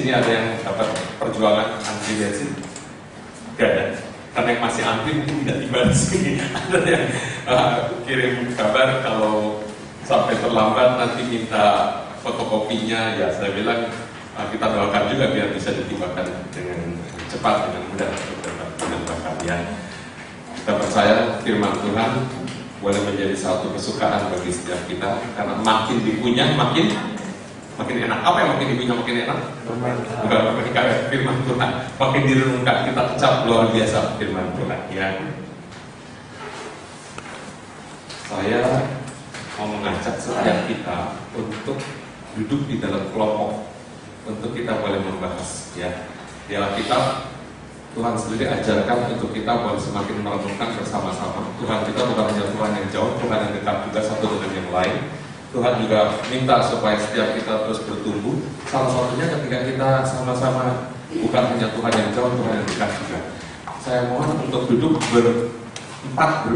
sini ada yang dapat perjuangan antri bensin? Gak ada. Karena yang masih antri mungkin tidak tiba di sini. Ada yang kirim kabar kalau sampai terlambat nanti minta fotokopinya. Ya saya bilang kita doakan juga biar bisa ditibakan dengan cepat, dengan mudah untuk dapat menambahkan ya. Kita percaya firman Tuhan boleh menjadi satu kesukaan bagi setiap kita, karena makin dikunyah makin enak. Apa yang makin dikunyah makin enak? Bukan firman Tuhan. Makin direnungkan, kita kecap luar biasa firman Tuhan ya. Saya mau mengajak setiap kita untuk duduk di dalam kelompok, untuk kita boleh membahas ya. Di Alkitab Tuhan sendiri ajarkan untuk kita boleh semakin merenungkan bersama-sama. Tuhan kita bukan hanya Tuhan yang jauh, Tuhan yang dekat juga satu dengan yang lain. Tuhan juga minta supaya setiap kita terus bertumbuh. Salah satunya ketika kita sama-sama, bukan hanya Tuhan yang jauh, Tuhan yang dekat juga. Saya mohon untuk duduk berempat.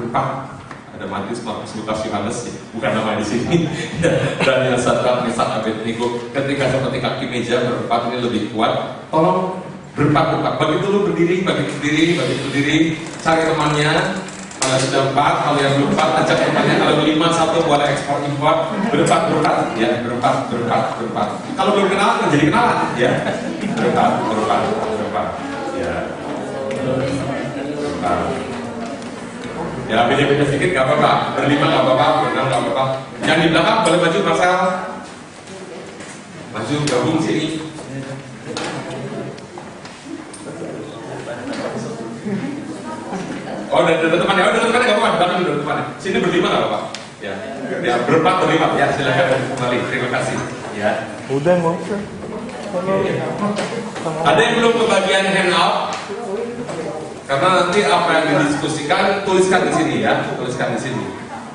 Ada Matius, Markus, Lukas, Yohanes, bukan nama di sini. Dan yang Sadrak, Mesak, Abednego. Ketika seperti kaki meja berempat ini lebih kuat. Tolong berempat. Bagi dulu berdiri. Cari temannya. Kalau sudah 4, kalau yang belum 4 ajak temannya. Kalau 5, 1 boleh ekspor impor. Berempat ya, berempat. Kalau belum kenalan kan jadi kenalan ya. Berempat ya. Berempat. Ya beda-beda sedikit gak apa-apa. Berlima gak apa-apa, berenam gak apa-apa. Yang di belakang boleh maju, Marcel. Maju gabung sini. Oh, udah temannya gak apa-apa, belakang udah temannya. Sini berlima gak apa-apa. Ya, berempat ya, silakan kembali. Terima kasih. Ya. Udah mau. Ada yang belum kebagian handout? Karena nanti apa yang didiskusikan tuliskan di sini ya,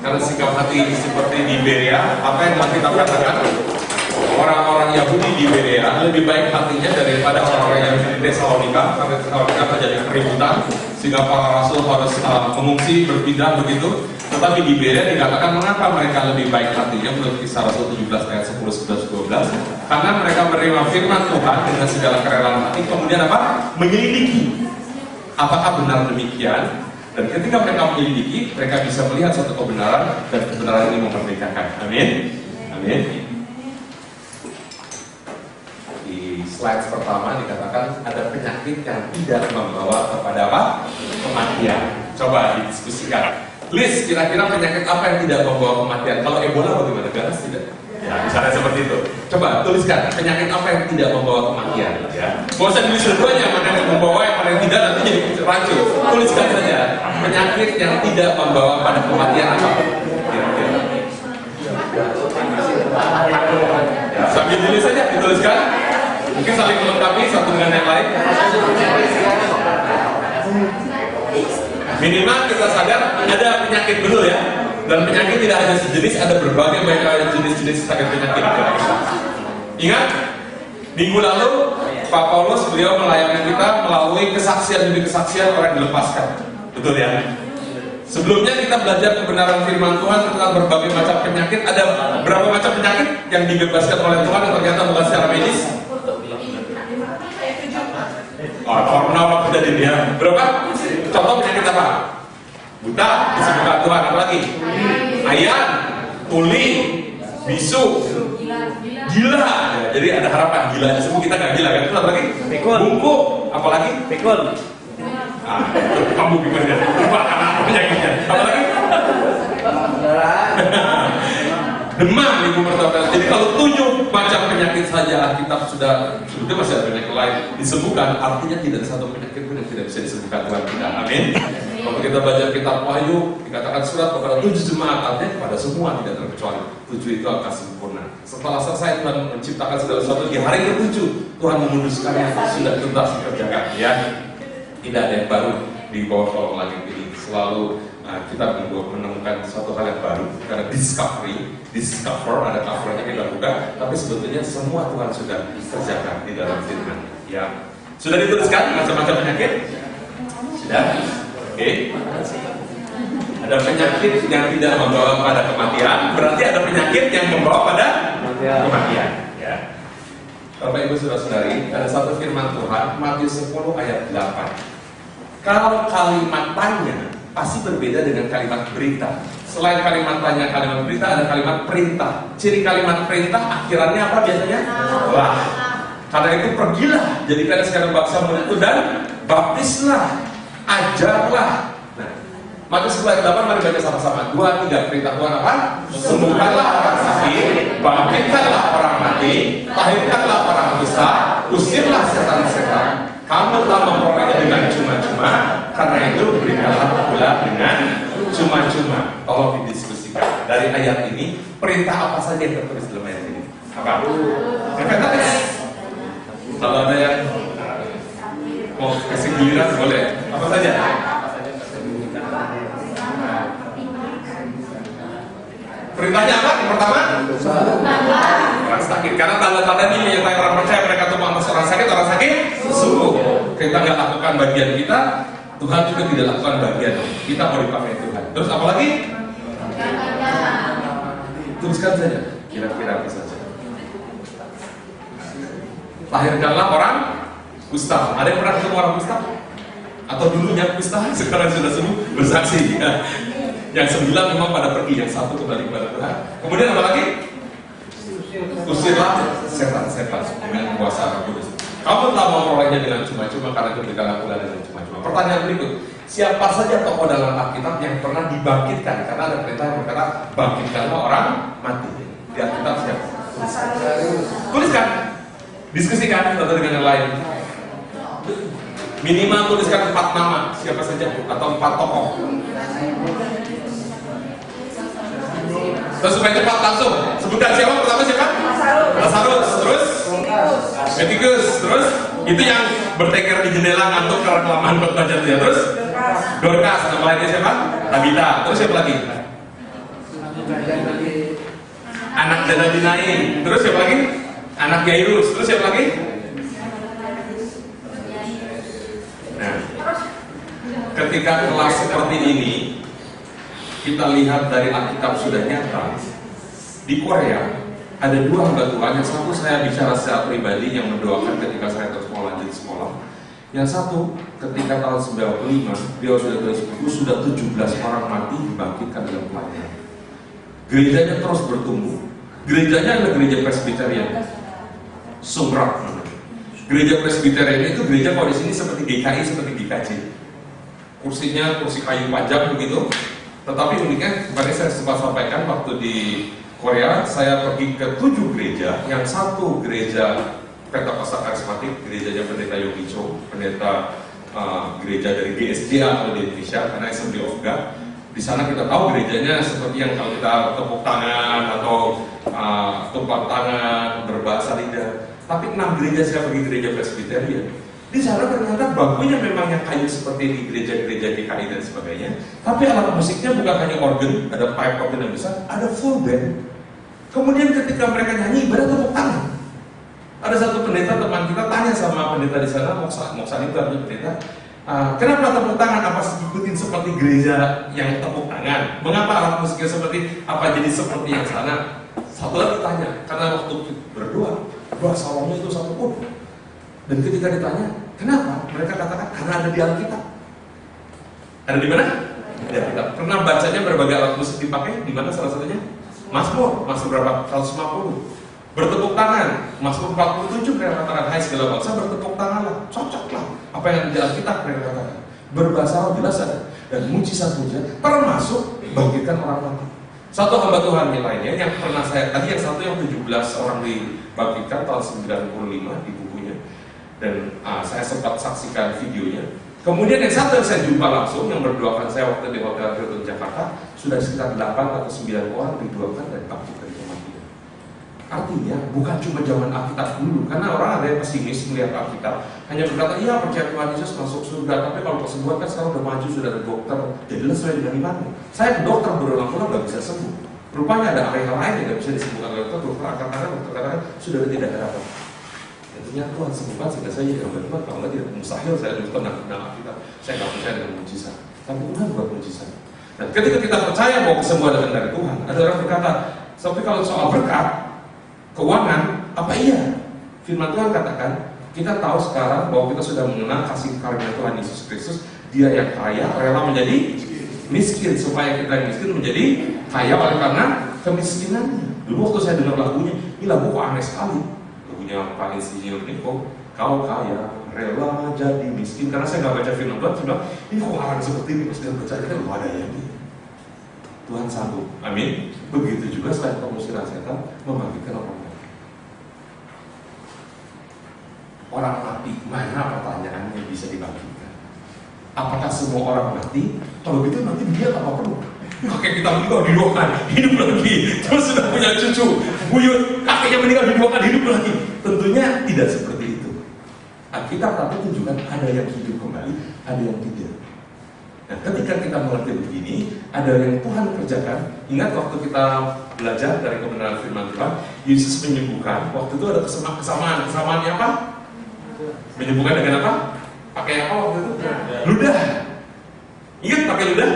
Karena sikap hati seperti di Berea, apa yang kita katakan? Orang-orang Yahudi di Berea lebih baik hatinya daripada orang-orang Yahudi di Tesalonika. Karena Tesalonika terjadi keributan, sehingga para rasul harus mengungsi, berpindah begitu. Tetapi di Berea dikatakan mengapa mereka lebih baik hatinya menurut Kisah Rasul 17 ayat 10, 11, 12. Karena mereka menerima firman Tuhan dengan segala kerelaan hati, kemudian apa? Menyelidiki apakah benar demikian. Dan ketika mereka menyelidiki, mereka bisa melihat suatu kebenaran, dan kebenaran ini memerdekakan. Amin. Di slide pertama dikatakan ada penyakit yang tidak membawa kepada apa? Kematian. Coba didiskusikan. List kira-kira penyakit apa yang tidak membawa kematian? Kalau Ebola bagaimana? Ganas tidak? Ya, misalnya seperti itu. Coba tuliskan penyakit apa yang tidak membawa kematian. Ya. Gak usah tulis dua-duanya, mana yang membawa, yang mana yang tidak, nanti jadi rancu. Tuliskan saja penyakit yang tidak membawa pada kematian apa? Kira-kira. Ya, sambil tulis saja, dituliskan. Mungkin saling melengkapi satu dengan yang lain. Minimal kita sadar ada penyakit dulu ya. Dan penyakit tidak hanya sejenis, ada berbagai macam jenis-jenis sakit penyakit. Ingat, minggu lalu Pak Paulus beliau melayani kita melalui kesaksian demi kesaksian orang dilepaskan. Betul ya? Sebelumnya kita belajar kebenaran firman Tuhan tentang berbagai macam penyakit. Ada berapa macam penyakit yang dibebaskan oleh Tuhan yang ternyata bukan secara medis? Pernah sudah dia. Berapa? Contoh penyakit apa? Buta, disembuhkan Tuhan. Apa lagi? Ayan, tuli, bisu, gila. Ya, jadi ada harapan gila sembuh, kita nggak gila kan? Itu apa lagi? Bungkuk, apa lagi? Pikun. Kamu gimana? Lupa karena penyakitnya. Apa lagi? Demam, ibu mertua. Jadi kalau 7 macam penyakit saja kita sudah sebetulnya masih ada penyakit lain disembuhkan, artinya tidak ada satu penyakit pun yang tidak bisa disembuhkan Tuhan kita. Amin. Kalau kita baca kitab Wahyu, dikatakan surat kepada 7 jemaat, artinya kepada semua tidak terkecuali. 7 itu akan sempurna. Setelah selesai Tuhan menciptakan segala sesuatu, di hari ke-7 Tuhan memutuskannya sudah tuntas dikerjakan. Ya, tidak ada yang baru di bawah kolong langit ini. Selalu kita menemukan suatu hal yang baru karena discover ada covernya kita buka, tapi sebetulnya semua Tuhan sudah kerjakan di dalam firman. Ya, sudah dituliskan macam-macam penyakit? Sudah? Oke. Ada penyakit yang tidak membawa pada kematian, berarti ada penyakit yang membawa pada kematian. Ya. Bapak Ibu Saudara-saudari, ada satu firman Tuhan, Matius 10 ayat 8. Kalau kalimat tanya, pasti berbeda dengan kalimat berita. Selain kalimat tanya, kalimat berita, ada kalimat perintah. Ciri kalimat perintah akhirannya apa biasanya? Lah. Karena itu pergilah, jadikan sekarang bangsa muridku dan baptislah, ajarlah. Nah, Matius 10 ayat 8, mari baca sama-sama. 2, 3, perintah Tuhan apa? Sembuhkanlah orang sakit, bangkitkanlah orang mati, tahirkanlah orang dusta, usirlah setan-setan. Kamu telah memperolehnya dengan cuma-cuma, karena itu berikanlah pula dengan cuma-cuma. Tolong didiskusikan. Dari ayat ini, perintah apa saja yang tertulis dalam ayat ini? Apa? Kalau ada yang mau kasih giliran boleh. Apa saja? Perintahnya apa? Yang pertama? Orang sakit. Karena tanda-tanda ini menyertai orang percaya, mereka tuh atas orang sakit sembuh. Kita nggak lakukan bagian kita, Tuhan juga tidak lakukan bagian. Kita mau dipakai Tuhan. Terus apa lagi? Tuliskan saja. Kira-kira apa saja? Lahirkanlah orang kusta. Ada yang pernah ketemu orang kusta? Atau dulunya kusta? Sekarang sudah sembuh, bersaksi. Yang 9 memang pada pergi, yang 1 kembali kepada Tuhan. Kemudian apa lagi? Usirlah setan-setan dengan kuasa Roh Kudus. Kamu telah memperolehnya dengan cuma-cuma, karena itu berikanlah pula dengan cuma-cuma. Pertanyaan berikut, siapa saja tokoh dalam Alkitab yang pernah dibangkitkan? Karena ada perintah yang berkata bangkitkanlah orang mati. Di Alkitab siapa? Tuliskan, diskusikan satu dengan yang lain. Minimal tuliskan 4 nama, siapa saja, atau 4 tokoh. Terus supaya cepat langsung sebutkan siapa pertama, siapa? Lazarus. Terus Metikus. Terus itu yang bertengger di jendela ngantuk karena kelamaan berbaca dia. Terus Dorcas. Nama lainnya siapa? Tabita. Terus siapa lagi? Anak janda dinain. Terus siapa lagi? Anak Yairus. Terus siapa lagi? Nah, ketika kelas seperti ini kita lihat dari Alkitab sudah nyata. Di Korea ada 2 hamba Tuhan. Yang satu saya bicara secara pribadi, yang mendoakan ketika saya terus mau lanjut sekolah. Yang satu ketika tahun 95 dia sudah bersepupu, sudah 17 orang mati dibangkitkan dalam pelayanan. Gerejanya terus bertumbuh. Gerejanya adalah gereja Presbyterian Sumrak. Gereja Presbyterian itu gereja kalau di sini seperti GKI, seperti GKJ. Kursinya kursi kayu panjang begitu. Tetapi uniknya, kemarin saya sempat sampaikan waktu di Korea, saya pergi ke 7 gereja. Yang satu gereja Pentakosta Karismatik, gerejanya pendeta Yogi Cho, pendeta gereja dari GSJ atau di Indonesia, karena Assembly of God. Di sana kita tahu gerejanya seperti yang kalau kita tepuk tangan atau tumpang tangan, berbahasa lidah. Tapi 6 gereja saya pergi gereja Presbyterian. Di sana ternyata bangkunya memang yang kayu seperti di gereja-gereja GKI dan sebagainya. Tapi alat musiknya bukan hanya organ, ada pipe organ yang besar, ada full band. Kemudian ketika mereka nyanyi, ibadah tepuk tangan. Ada satu pendeta teman kita tanya sama pendeta di sana, Moksan itu artinya pendeta, kenapa tepuk tangan? Apa ikutin seperti gereja yang tepuk tangan? Mengapa alat musiknya seperti apa jadi seperti yang sana? Satu lagi tanya, karena waktu berdoa, bahasa Romnya itu satu pun. Dan ketika ditanya, kenapa? Mereka katakan, karena ada di Alkitab. Ada di mana? Di Alkitab. Karena bacanya berbagai alat musik dipakai, di mana salah satunya? Mazmur berapa? 150. Bertepuk tangan, Mazmur 47 mereka katakan, hai segala bangsa bertepuk tanganlah, cocoklah. Apa yang di Alkitab mereka katakan. Berbahasa Roh jelas ada. Dan mujizat-mujizat, termasuk bangkitkan orang mati. Satu hamba Tuhan yang lainnya, yang pernah saya, tadi yang satu yang 17 orang dibangkitkan tahun 95 di bukunya. Dan saya sempat saksikan videonya. Kemudian yang satu yang saya jumpa langsung, yang berdoakan saya waktu di Hotel Hilton Jakarta, sudah sekitar 8 atau 9 orang didoakan dan bangkit dari kematian. Artinya bukan cuma zaman Alkitab dulu, karena orang ada yang pesimis melihat Alkitab, hanya berkata, iya percaya Tuhan Yesus masuk surga, tapi kalau kesembuhan kan sekarang udah maju, sudah ada dokter, jadilah sesuai dengan imanmu. Saya ke dokter berulang-ulang nggak bisa sembuh. Rupanya ada area lain yang nggak bisa disembuhkan oleh dokter angkat tangan, dokter katakan sudah tidak ada harapan. Tentunya Tuhan sembuhkan sehingga saya jadi hamba Tuhan. Kalau lagi mustahil saya dulu tenang Alkitab. Saya nggak percaya dengan mujizat. Tapi Tuhan buat mujizat. Dan ketika kita percaya bahwa kesembuhan datang dari Tuhan, ada orang berkata, tapi kalau soal berkat, keuangan, apa iya? Firman Tuhan katakan, kita tahu sekarang bahwa kita sudah mengenal kasih karunia Tuhan Yesus Kristus. Dia yang kaya rela menjadi miskin supaya kita yang miskin menjadi kaya oleh karena kemiskinannya. Dulu waktu saya dengar lagunya, ini lagu kok aneh sekali. Lagunya Pak Insinyur ini kok kau kaya rela jadi miskin. Karena saya nggak baca firman Tuhan, saya bilang ini kok arang seperti ini. Pas dia baca kita luar daya ini. Tuhan sanggup, amin. Begitu juga selain pengusiran setan membangkitkan orang mati. Orang mati mana pertanyaannya bisa dibangkitkan? Apakah semua orang mati? Kalau gitu nanti dia apa perlu? Kakek kita meninggal didoakan, hidup lagi. Terus sudah punya cucu, buyut, kakeknya meninggal didoakan, hidup lagi. Tentunya tidak seperti itu. Alkitab tapi tunjukkan ada yang hidup kembali, ada yang tidak. Nah, ketika kita mengerti begini, ada yang Tuhan kerjakan. Ingat waktu kita belajar dari kebenaran firman Tuhan, Yesus menyembuhkan. Waktu itu ada kesamaan. Kesamaannya apa? Menyembuhkan dengan apa? Pakai apa waktu itu? Ludah. Ingat pakai ludah?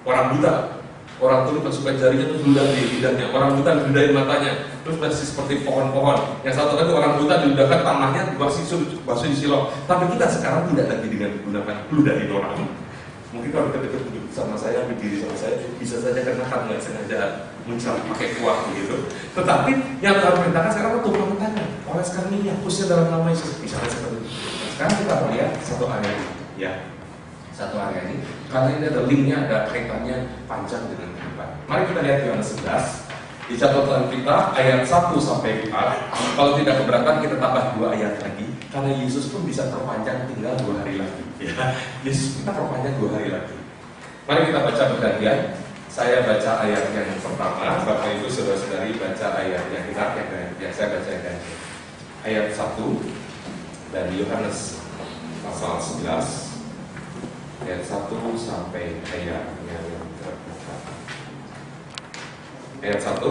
Orang buta, orang tuli masukkan jarinya terus ludah di lidahnya. Orang buta diludahin matanya, terus masih seperti pohon-pohon. Yang satu lagi orang buta diludahkan tanahnya, basuh di silong. Tapi kita sekarang tidak lagi dengan menggunakan ludahin orang. Mungkin kalau dekat-dekat duduk sama saya, berdiri sama saya, bisa saja karena kan nggak sengaja muncul pakai kuah begitu. Tetapi yang Tuhan perintahkan sekarang itu tumpang tangan. Oleh sekarang ini hapusnya dalam nama Yesus. Misalnya seperti itu. Sekarang kita melihat satu area ini, ya, satu area ini. Karena ini ada linknya, ada kaitannya panjang dengan kehidupan. Mari kita lihat Yohanes 11. Di catatan kita ayat 1 sampai 4. Kalau tidak keberatan kita tambah 2 ayat lagi. Karena Yesus pun bisa perpanjang tinggal 2 hari lagi. Ya, Yesus kita perpanjang 2 hari lagi. Mari kita baca bergantian. Saya baca ayat yang pertama, Bapak Ibu Saudara-saudari baca ayat yang saya baca yang ayat 1 dari Yohanes pasal 11 ayat 1 sampai ayat yang ke-4. Ayat 1.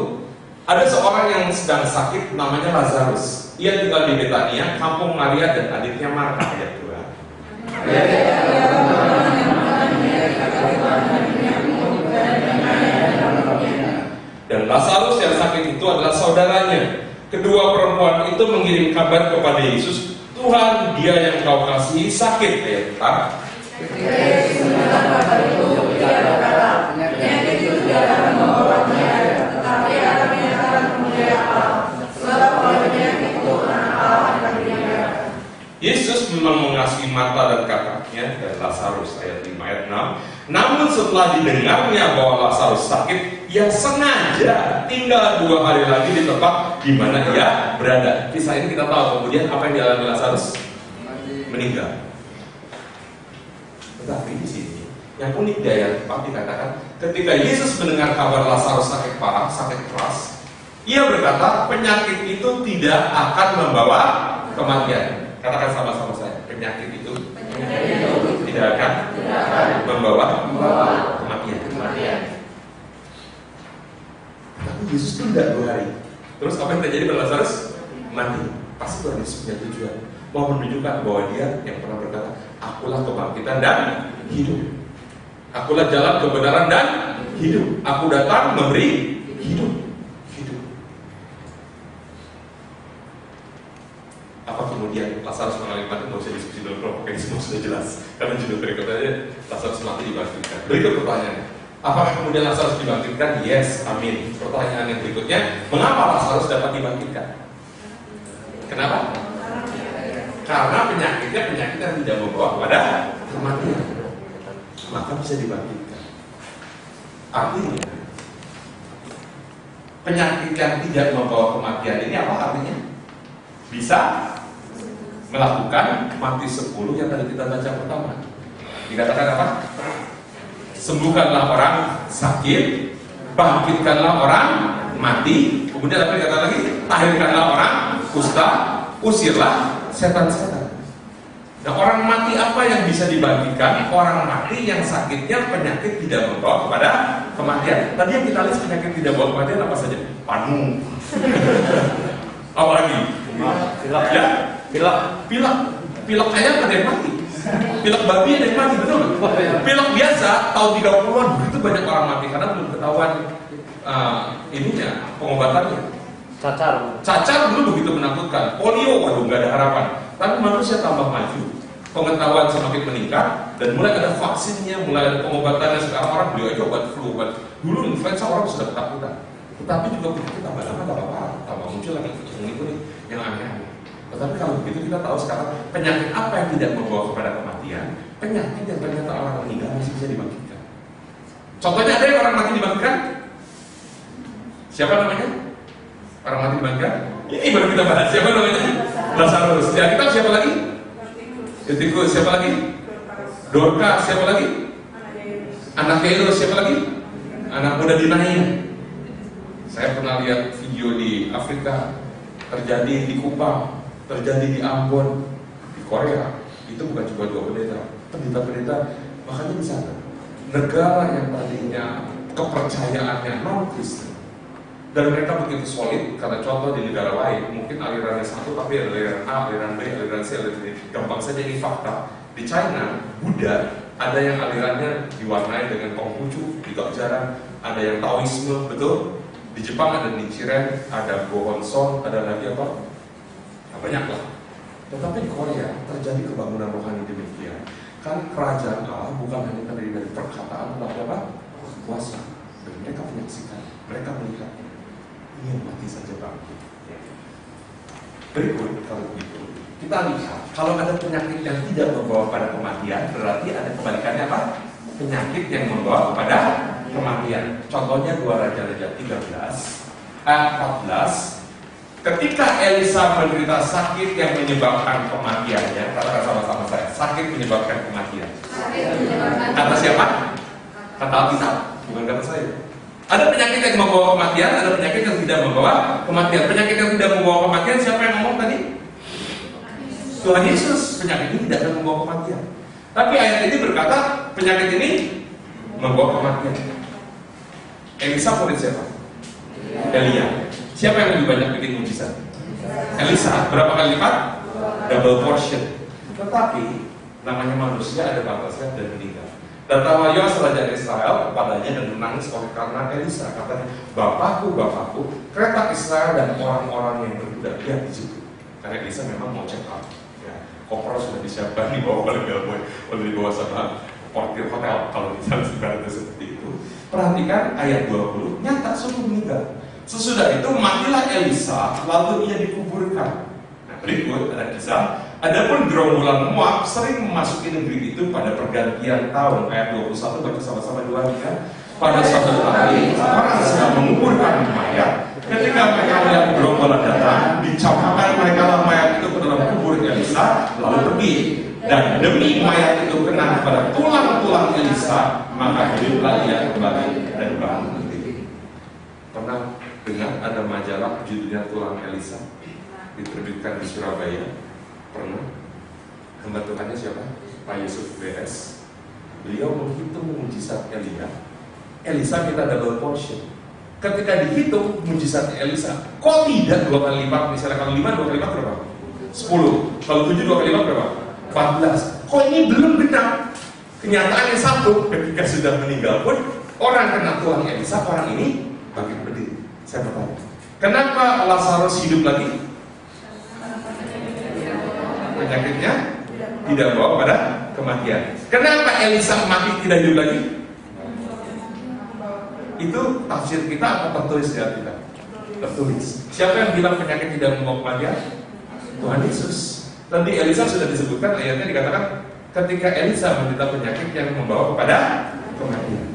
Ada seorang yang sedang sakit namanya Lazarus. Ia tinggal di Betania, kampung Maria dan adiknya Marta. Ayat 2. Dan Lazarus yang sakit itu adalah saudaranya. Kedua perempuan itu mengirim kabar kepada Yesus, Tuhan, dia yang kau kasihi sakit. Ayat 4. Ketika Yesus mendengar kabar itu, dia berkata, penyakit itu tidak akan membawanya, tetapi akan menyatakan kemuliaan Allah. Sebab kalau penyakit itu anak Allah akan dimuliakan. Yesus memang mengasihi Marta dan kakaknya dan Lazarus. Ayat 5, ayat 6. Namun setelah didengarnya bahwa Lazarus sakit, ia sengaja tinggal 2 hari lagi di tempat di mana ia berada. Kisah ini kita tahu. Kemudian apa yang dialami Lazarus? Meninggal. Tetapi di sini yang unik di ayat 4 dikatakan, ketika Yesus mendengar kabar Lazarus sakit parah, sakit keras, ia berkata, penyakit itu tidak akan membawa kematian. Katakan sama-sama saya, penyakit itu tidak akan membawa kematian. Tapi Yesus tidak 2 hari. Terus apa yang terjadi pada Lazarus? Mati. Pasti Tuhan Yesus punya tujuan, mau menunjukkan bahwa dia yang pernah berkata, akulah kebangkitan dan hidup. Akulah jalan kebenaran dan hidup. Aku datang memberi hidup. Apa kemudian Lazarus mengalami mati? Nggak usah diskusi dalam kelompok ini, semua sudah jelas. Karena judul berikutnya Lazarus mati dibangkitkan. Berikut pertanyaannya, apakah kemudian Lazarus dibangkitkan? Yes, amin. Pertanyaan yang berikutnya, mengapa Lazarus dapat dibangkitkan? Kenapa? Karena penyakit yang tidak membawa kepada kematian, maka bisa dibangkitkan. Artinya penyakit yang tidak membawa kematian ini apa artinya? Bisa melakukan mati 10 yang tadi kita baca pertama. Dikatakan apa? Sembuhkanlah orang sakit, bangkitkanlah orang mati, kemudian apa dikatakan lagi? Tahirkanlah orang kusta, usirlah setan-setan. Nah, orang mati apa yang bisa dibangkitkan? Orang mati yang sakitnya penyakit tidak membawa kepada kematian. Tadi yang kita lihat penyakit tidak membawa kematian apa saja? Panu. Apa lagi? Pilek ayam ada yang mati. Pilek babi ada yang mati, betul nggak? Pilek biasa tahun 30-an begitu banyak orang mati karena belum ketahuan ininya, pengobatannya. Cacar dulu begitu menakutkan, polio, waduh nggak ada harapan. Tapi manusia tambah maju, pengetahuan semakin meningkat, dan mulai ada vaksinnya, mulai ada pengobatannya. Sekarang orang beli aja obat flu, obat. Dulu influenza orang sudah ketakutan. Tetapi juga begitu tambah lama tambah muncul lagi kuning yang aneh-aneh. Tetapi kalau begitu kita tahu sekarang penyakit apa yang tidak membawa kepada kematian, penyakit yang ternyata orang meninggal masih bisa dibangkitkan. Contohnya ada yang orang mati dibangkitkan? Siapa namanya? Orang mati dibangkitkan? Ini baru kita bahas. Siapa namanya? Lazarus. Di Alkitab siapa lagi? Eutikus. Siapa lagi? Dorcas. Siapa lagi? Anak Yairus. Siapa lagi? Anak muda di Nain. Saya pernah lihat video di Afrika, terjadi di Kupang, terjadi di Ambon, di Korea. Itu bukan cuma 2 pendeta, makanya di sana negara yang tadinya kepercayaannya non-Kristen, dan mereka begitu solid. Karena contoh di negara lain mungkin alirannya satu, tapi ada aliran A, aliran B, aliran C, aliran D. Gampang saja ini fakta. Di China, Buddha ada yang alirannya diwarnai dengan Konghucu, tidak jarang. Ada yang Taoisme, betul. Di Jepang ada Nichiren, ada Gohonson, ada lagi apa? Nah, banyak lah. Tetapi di Korea terjadi kebangunan rohani demikian. Kan kerajaan Allah bukan hanya terdiri dari perkataan, tetapi apa? Kuasa. Dan mereka menyaksikan, mereka melihat. Ini yang mati saja bangkit. Berikut kalau begitu, kita lihat kalau ada penyakit yang tidak membawa pada kematian, berarti ada kebalikannya apa? Penyakit yang membawa kepada kematian. Contohnya 2 Raja-Raja 13 ayat 14. Ketika Elisa menderita sakit yang menyebabkan kematiannya, katakan sama-sama saya, sakit menyebabkan kematian. Kata siapa? Kata Alkitab, bukan kata saya. Ada penyakit yang membawa kematian, ada penyakit yang tidak membawa kematian. Penyakit yang tidak membawa kematian, siapa yang ngomong tadi? Tuhan Yesus. Penyakit ini tidak akan membawa kematian. Tapi ayat ini berkata penyakit ini membawa kematian. Elisa murid siapa? Elia. Siapa yang lebih banyak bikin mujizat? Elisa. Berapa kali lipat? Double portion. Tetapi namanya manusia ada batasnya dan meninggal. Datanglah Yoas raja Israel kepadanya dan menangis oleh karena Elisa. Katanya, Bapakku, kereta Israel dan orang-orang yang berkuda lihat di situ. Karena Elisa memang mau check out. Ya, koper sudah disiapkan dibawa oleh bellboy, oleh dibawa sama portir hotel kalau misalnya sekarang seperti itu. Perhatikan ayat 20, nyata sungguh meninggal. Sesudah itu matilah Elisa, lalu ia dikuburkan. Nah, berikut ada kisah. Adapun gerombolan Moab sering memasuki negeri itu pada pergantian tahun. Ayat 21 baca sama-sama 2 kan? Pada suatu hari orang sedang menguburkan mayat. Ketika mereka melihat gerombolan datang, dicampakkan mereka mayat itu ke dalam kubur Elisa, lalu pergi. Dan demi mayat itu kena kepada tulang-tulang Elisa, maka hiduplah ia kembali dan bangun berdiri. Pernah dengar ada majalah judulnya Tulang Elisa, diterbitkan di Surabaya? Pernah? Hamba Tuhannya siapa? Pak Yusuf BS. Beliau menghitung mujizat Elia. Elisa minta double portion. Ketika dihitung mujizat Elisa, kok tidak 2 kali lipat? Misalnya kalau 5 2 kali lipat berapa? 10. Kalau 7 2 kali lipat berapa? 14. Kok ini belum genap? Kenyataannya satu, ketika sudah meninggal pun orang kena tulang Elisa, orang ini bangkit berdiri. Saya bertanya, kenapa Lazarus hidup lagi? Penyakitnya tidak membawa pada kematian. Kenapa Elisa mati tidak hidup lagi? Itu tafsir kita atau tertulis di Alkitab? Tertulis. Siapa yang bilang penyakit tidak membawa kematian? Tuhan Yesus. Tadi Elisa sudah disebutkan, ayatnya dikatakan ketika Elisa menderita penyakit yang membawa kepada kematian,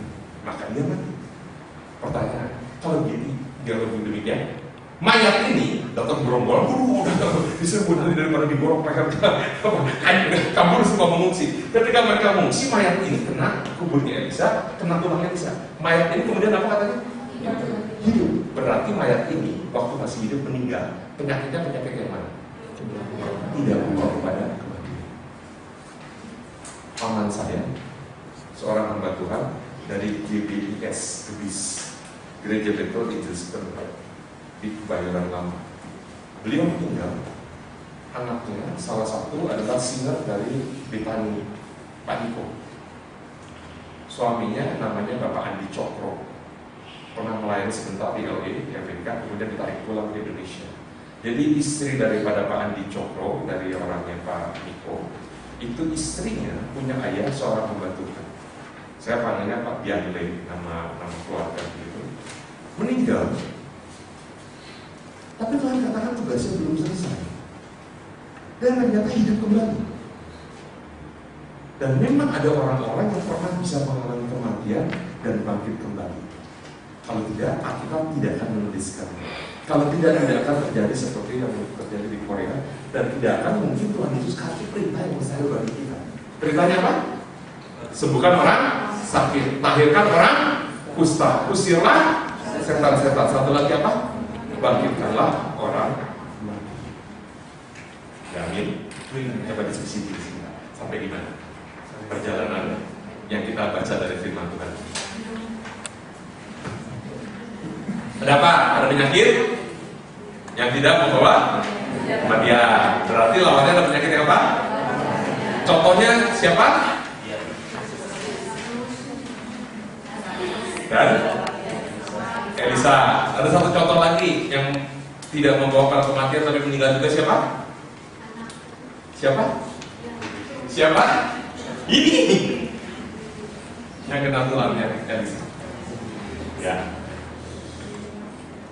maka dia mati. Pertanyaan, kalau begini, dia lebih demikian, mayat ini datang gerombolan, datang disebut nanti daripada diborong mereka kabur semua mengungsi. Ketika mereka mengungsi, mayat ini kena kuburnya Elisa, kena tulang Elisa. Mayat ini kemudian apa katanya? Hidup. Berarti mayat ini waktu masih hidup meninggal. Penyakitnya penyakit yang mana? Tidak membawa kepada kematian. Paman saya, seorang hamba Tuhan dari GBIS, Gereja Betel Injil di Kebayoran Lama. Beliau meninggal. Anaknya salah satu adalah singer dari Betani, Pak Niko. Suaminya namanya Bapak Andi Cokro. pernah melayani sebentar di LA, di Amerika, kemudian ditarik pulang ke Indonesia. Jadi istri daripada Pak Andi Cokro, dari orangnya Pak Niko, itu istrinya punya ayah seorang pembantu. Saya panggilnya Pak Bianle, nama keluarga gitu. Meninggal. Tapi Tuhan katakan tugasnya belum selesai. Dan ternyata hidup kembali. Dan memang ada orang-orang yang pernah bisa mengalami kematian dan bangkit kembali. Kalau tidak, Alkitab tidak akan menuliskannya. Kalau tidak akan terjadi seperti yang terjadi di Korea. Dan tidak akan mungkin Tuhan Yesus kasih perintah yang mustahil bagi kita. Perintahnya apa? Sembuhkan orang sakit, tahirkan orang kusta, usirlah setan-setan. Satu lagi apa? Bangkitkanlah orang mati. Amin. Coba diskusi di sini. Sampai di mana? Perjalanan yang kita baca dari firman Tuhan. Ada apa? Ada penyakit yang tidak membawa kematian. Berarti lawannya ada penyakit yang apa? Contohnya siapa? Dan Elisa. Ada satu contoh lagi yang tidak membawa pada kematian tapi meninggal juga, siapa? Siapa? Siapa? Ini yang kena tulangnya Elisa. Ya.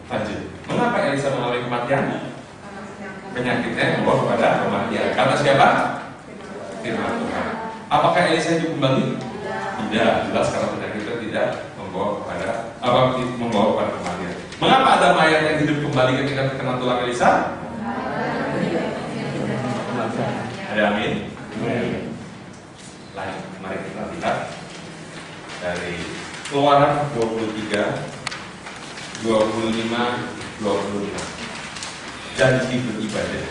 Lanjut. Mengapa Elisa mengalami kematian? Penyakitnya membawa kepada kematian. Kata siapa? Firman Tuhan. Apakah Elisa hidup kembali? Tidak. Jelas karena penyakitnya tidak membawa kepada kematian. Mengapa ada mayat yang hidup kembali ketika terkena tulang Elisa? Ada amin? Lanjut, mari kita lihat dari Keluaran 23, 25, 26. Janji beribadah.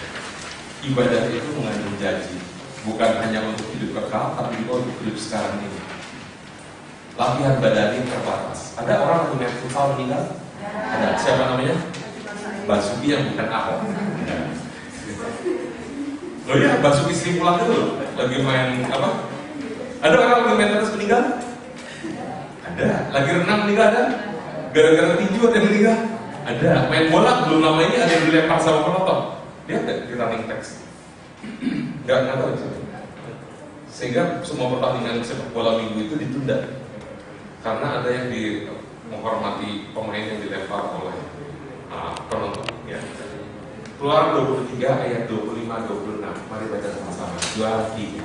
Ibadah itu mengandung janji, bukan hanya untuk hidup kekal, tapi juga untuk hidup sekarang ini. Latihan badani terbatas. Ada orang yang punya futsal meninggal? Ada. Siapa namanya? Basuki yang bukan Ahok. Oh iya, Basuki Sri Mulat dulu lagi main apa? Ada orang lagi main tenis meninggal? Ada. Lagi renang meninggal ada? Gara-gara tinju ada yang meninggal? Ada. Main bola belum lama ini ada yang dilempar sama penonton. Lihat nggak di running text? Nggak tahu itu. Sehingga semua pertandingan sepak bola minggu itu ditunda. Karena ada yang menghormati pemain yang dilempar oleh penonton. Ya. Keluaran 23 ayat 25-26. Mari baca sama-sama. 2, 3.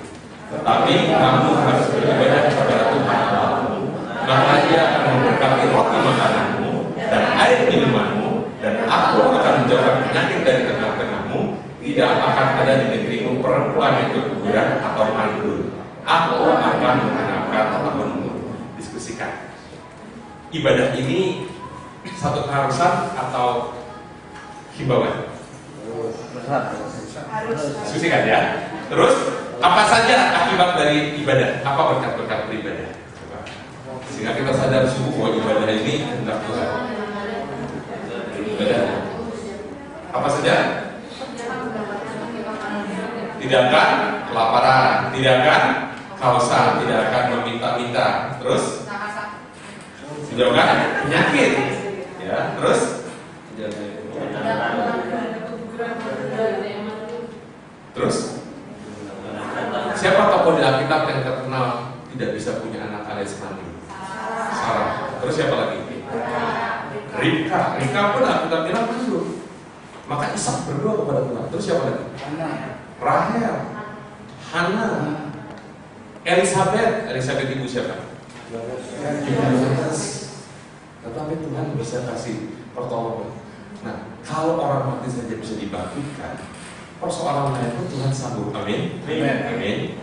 Tetapi kamu harus beribadah kepada Tuhan Allahmu, maka Dia akan memberkati roti makananmu dan air minumanmu, dan aku akan menjauhkan penyakit dari tengah-tengahmu. Tidak akan ada di negerimu perempuan yang keguguran atau mandul. Aku akan mengenapkan tahunmu. Diskusikan. Ibadah ini satu keharusan atau himbauan? Diskusikan ya. Terus apa saja akibat dari ibadah? Apa berkat-berkat beribadah? Sehingga kita sadar sungguh bahwa ibadah ini hendak Tuhan. Ibadah apa saja? Tidak akan kelaparan, tidak akan kehausan, tidak akan meminta-minta. Terus menjauhkan penyakit, ya. Terus siapa tokoh di Alkitab yang terkenal tidak bisa punya anak alias mandi? Sarah. Terus siapa lagi? Ribka. Ribka pun Alkitab bilang mandul. Maka Ishak berdoa kepada Tuhan. Terus siapa lagi? Rahel, Hana, Elisabeth ibu siapa? Tetapi Tuhan bisa kasih pertolongan. Nah, kalau orang mati saja bisa dibangkitkan, persoalan lain pun Tuhan sanggup. Amin. Amin.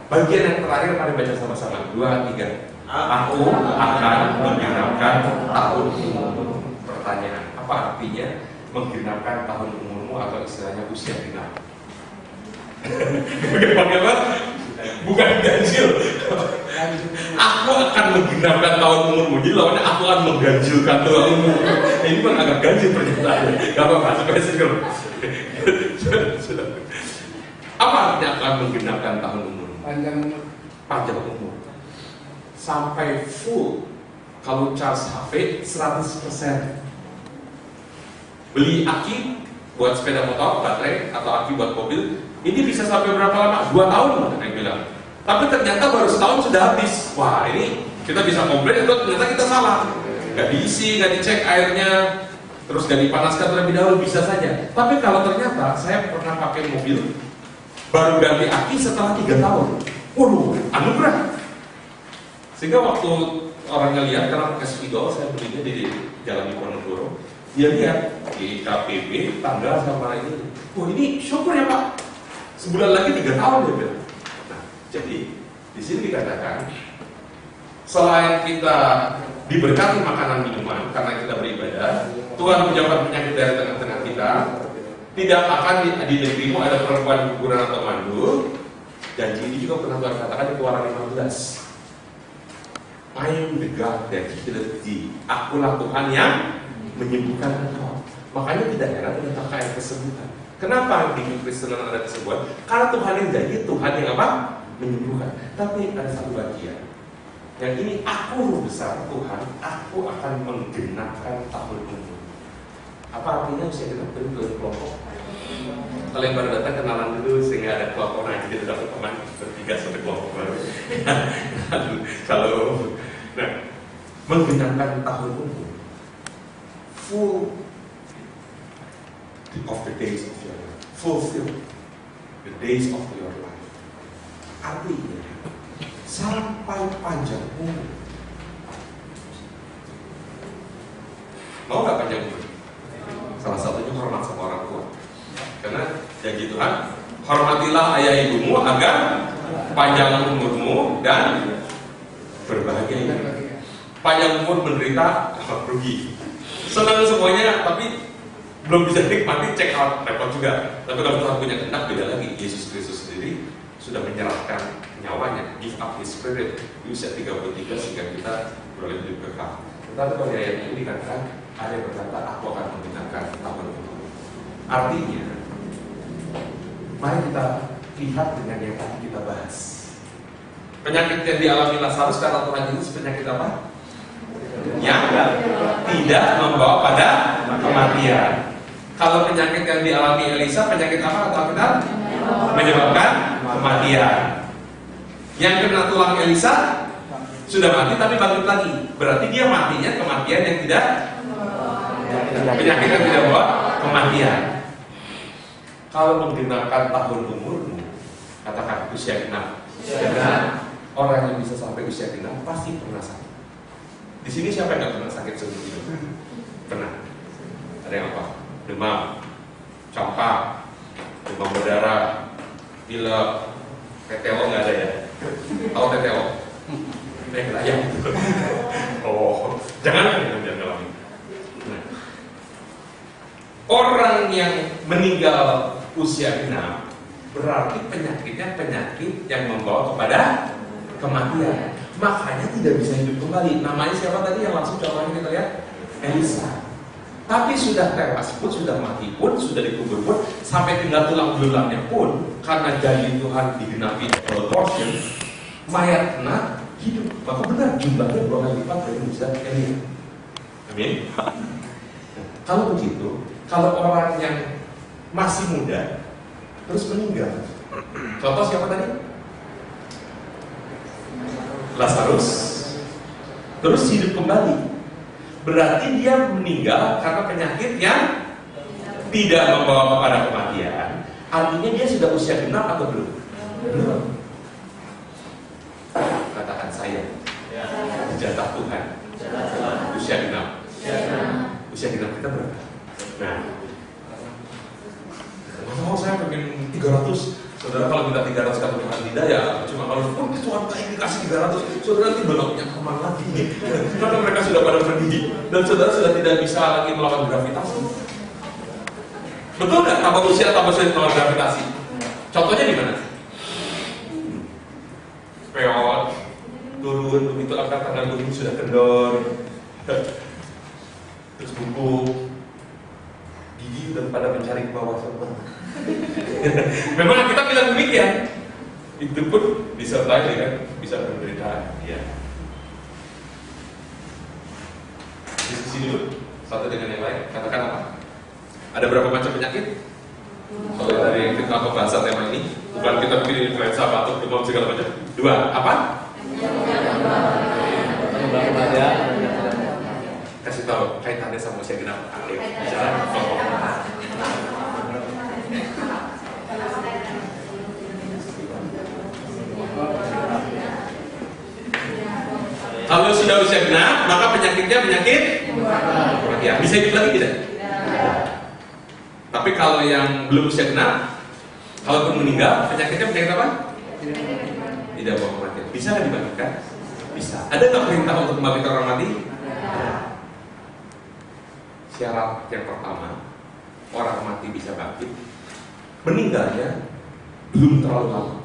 Bagian yang terakhir mari baca sama-sama. 2, 3. Aku akan menggenapkan tahun umurmu. Pertanyaan, apa artinya menggenapkan tahun umurmu atau istilahnya usia genap? Bagaimana? Bukan ganjil. Aku akan menggenapkan tahun umurmu. Jadi lawannya aku akan mengganjilkan tahun umurmu. Ini kan agak ganjil pernyataannya. Gak apa-apa, supaya seger. Apa artinya akan menggenapkan tahun umur? Panjang umur. Panjang umur. Sampai full Kalau charge HP 100%. Beli aki buat sepeda motor, baterai, atau aki buat mobil, ini bisa sampai berapa lama? 2 tahun loh, yang bilang. Tapi ternyata baru setahun sudah habis. Wah, ini kita bisa komplain, itu ternyata kita salah. Gak diisi, gak dicek airnya, terus gak dipanaskan terlebih dahulu, bisa saja. Tapi kalau ternyata saya pernah pakai mobil, baru ganti aki setelah 3 tahun. Waduh, anugerah. Sehingga waktu orang ngeliat, karena pakai spidol, saya belinya di Jalan Diponegoro, dia lihat di KPB tanggal sama ini. Oh, ini syukur ya Pak. Sebulan lagi 3 tahun dia bilang. Nah, jadi di sini dikatakan selain kita diberkati makanan minuman karena kita beribadah, Tuhan menjauhkan penyakit dari tengah-tengah kita. Tidak akan di negerimu ada perempuan guguran atau mandul. Janji ini juga pernah Tuhan katakan di Keluaran 15. I am the God that healeth thee. Akulah Tuhan yang menyembuhkan engkau. Makanya tidak heran ternyata kayak kesembuhan. Kenapa di Kristenan ada kesembuhan? Karena Tuhan yang janji, Tuhan yang apa? Menyembuhkan. Tapi ada satu bagian. Yang ini aku besar Tuhan, aku akan menggenapkan tahun umur. Apa artinya usia genap dari kelompok? Kalau yang baru datang kenalan dulu sehingga ada kelompok nanti kita dapat teman bertiga sampai kelompok baru. Kalau menggenapkan tahun umur, full of the days of your life, fulfill the days of your life. Artinya sampai panjang umur. Mau nggak panjang umur? Salah satunya hormat sama orang tua. Karena janji Tuhan, hormatilah ayah ibumu agar panjang umurmu dan berbahagia. Panjang umur menderita rugi. Senang semuanya, tapi belum bisa nikmati, check out, repot juga. Tapi kalau Tuhan punya kehendak, beda lagi. Yesus Kristus sendiri sudah menyerahkan nyawanya, give up his spirit di usia 33 sehingga kita beroleh hidup kekal. Tetapi kalau ayat ini dikatakan, ada yang berkata, aku akan menggunakan tahun umur. Artinya, mari kita lihat dengan yang tadi kita bahas. Penyakit yang dialami Lazarus karena Tuhan Yesus penyakit apa? Yang tidak membawa pada kematian. Kalau penyakit yang dialami Elisa, penyakit apa atau benar? Menyebabkan kematian. Yang kena tulang Elisa sudah mati tapi bangkit lagi. Berarti dia matinya kematian yang tidak, penyakit yang tidak membawa kematian. Kalau menggenapkan tahun umurmu, katakan usia genap. Orang yang bisa sampai usia genap pasti pernah sakit. Di sini siapa yang nggak pernah sakit sebelum hidup? Pernah. Ada yang apa? Demam, campak, demam berdarah, pilek, TTO nggak ada ya? Tahu TTO? Ayam. Oh, jangan ngalamin. Nah, orang yang meninggal usia genap berarti penyakitnya penyakit yang membawa kepada kematian. Makanya tidak bisa hidup kembali. Namanya siapa tadi yang langsung contohnya kita lihat? Elisa. Tapi sudah tewas pun, sudah mati pun, sudah dikubur pun, sampai tinggal tulang belulangnya pun, karena janji Tuhan digenapi double portion, mayat kena hidup. Maka benar jumlahnya 2 kali lipat dari Musa Elia. Amin. Kalau begitu, kalau orang yang masih muda terus meninggal, contoh siapa tadi? Lazarus, terus hidup kembali. Berarti dia meninggal karena penyakit yang tidak membawa kepada kematian. Artinya dia sudah usia genap atau belum? Belum. Katakan saya, jatah Tuhan, usia genap. Usia genap kita berapa? Nah, oh saya pengen 300. Saudara kalau minta 300 kata Tuhan tidak ya, cuma kalau Tuhan dikasih 300, saudara nanti belum punya teman lagi. Karena mereka sudah pada pergi dan saudara sudah tidak bisa lagi melawan gravitasi. Betul nggak? Tambah usia sulit melawan gravitasi. Contohnya di mana? Peot, turun begitu angkat tangan begini sudah kendor, terus bungkuk, gigi udah pada mencari ke bawah semua. Memang kita bilang demikian, itu pun disertai dengan bisa penderitaan. Ya. diskusi dulu satu dengan yang lain. Katakan apa? Ada berapa macam penyakit? Kalau dari kita bahasa tema ini, bukan kita bikin influenza, batuk, demam segala macam. Dua, apa? Kasih tahu kaitannya sama usia genap. Ayo, bicara. Kalau sudah usia genap, maka penyakitnya penyakit ya, bisa hidup lagi tidak? Tapi kalau yang belum usia genap, kalaupun meninggal, penyakitnya penyakit apa? Tidak bawa kematian. Bisa nggak dibangkitkan? Bisa. Ada nggak perintah untuk membangkitkan orang mati? Syarat yang pertama, orang mati bisa bangkit, meninggalnya belum terlalu lama.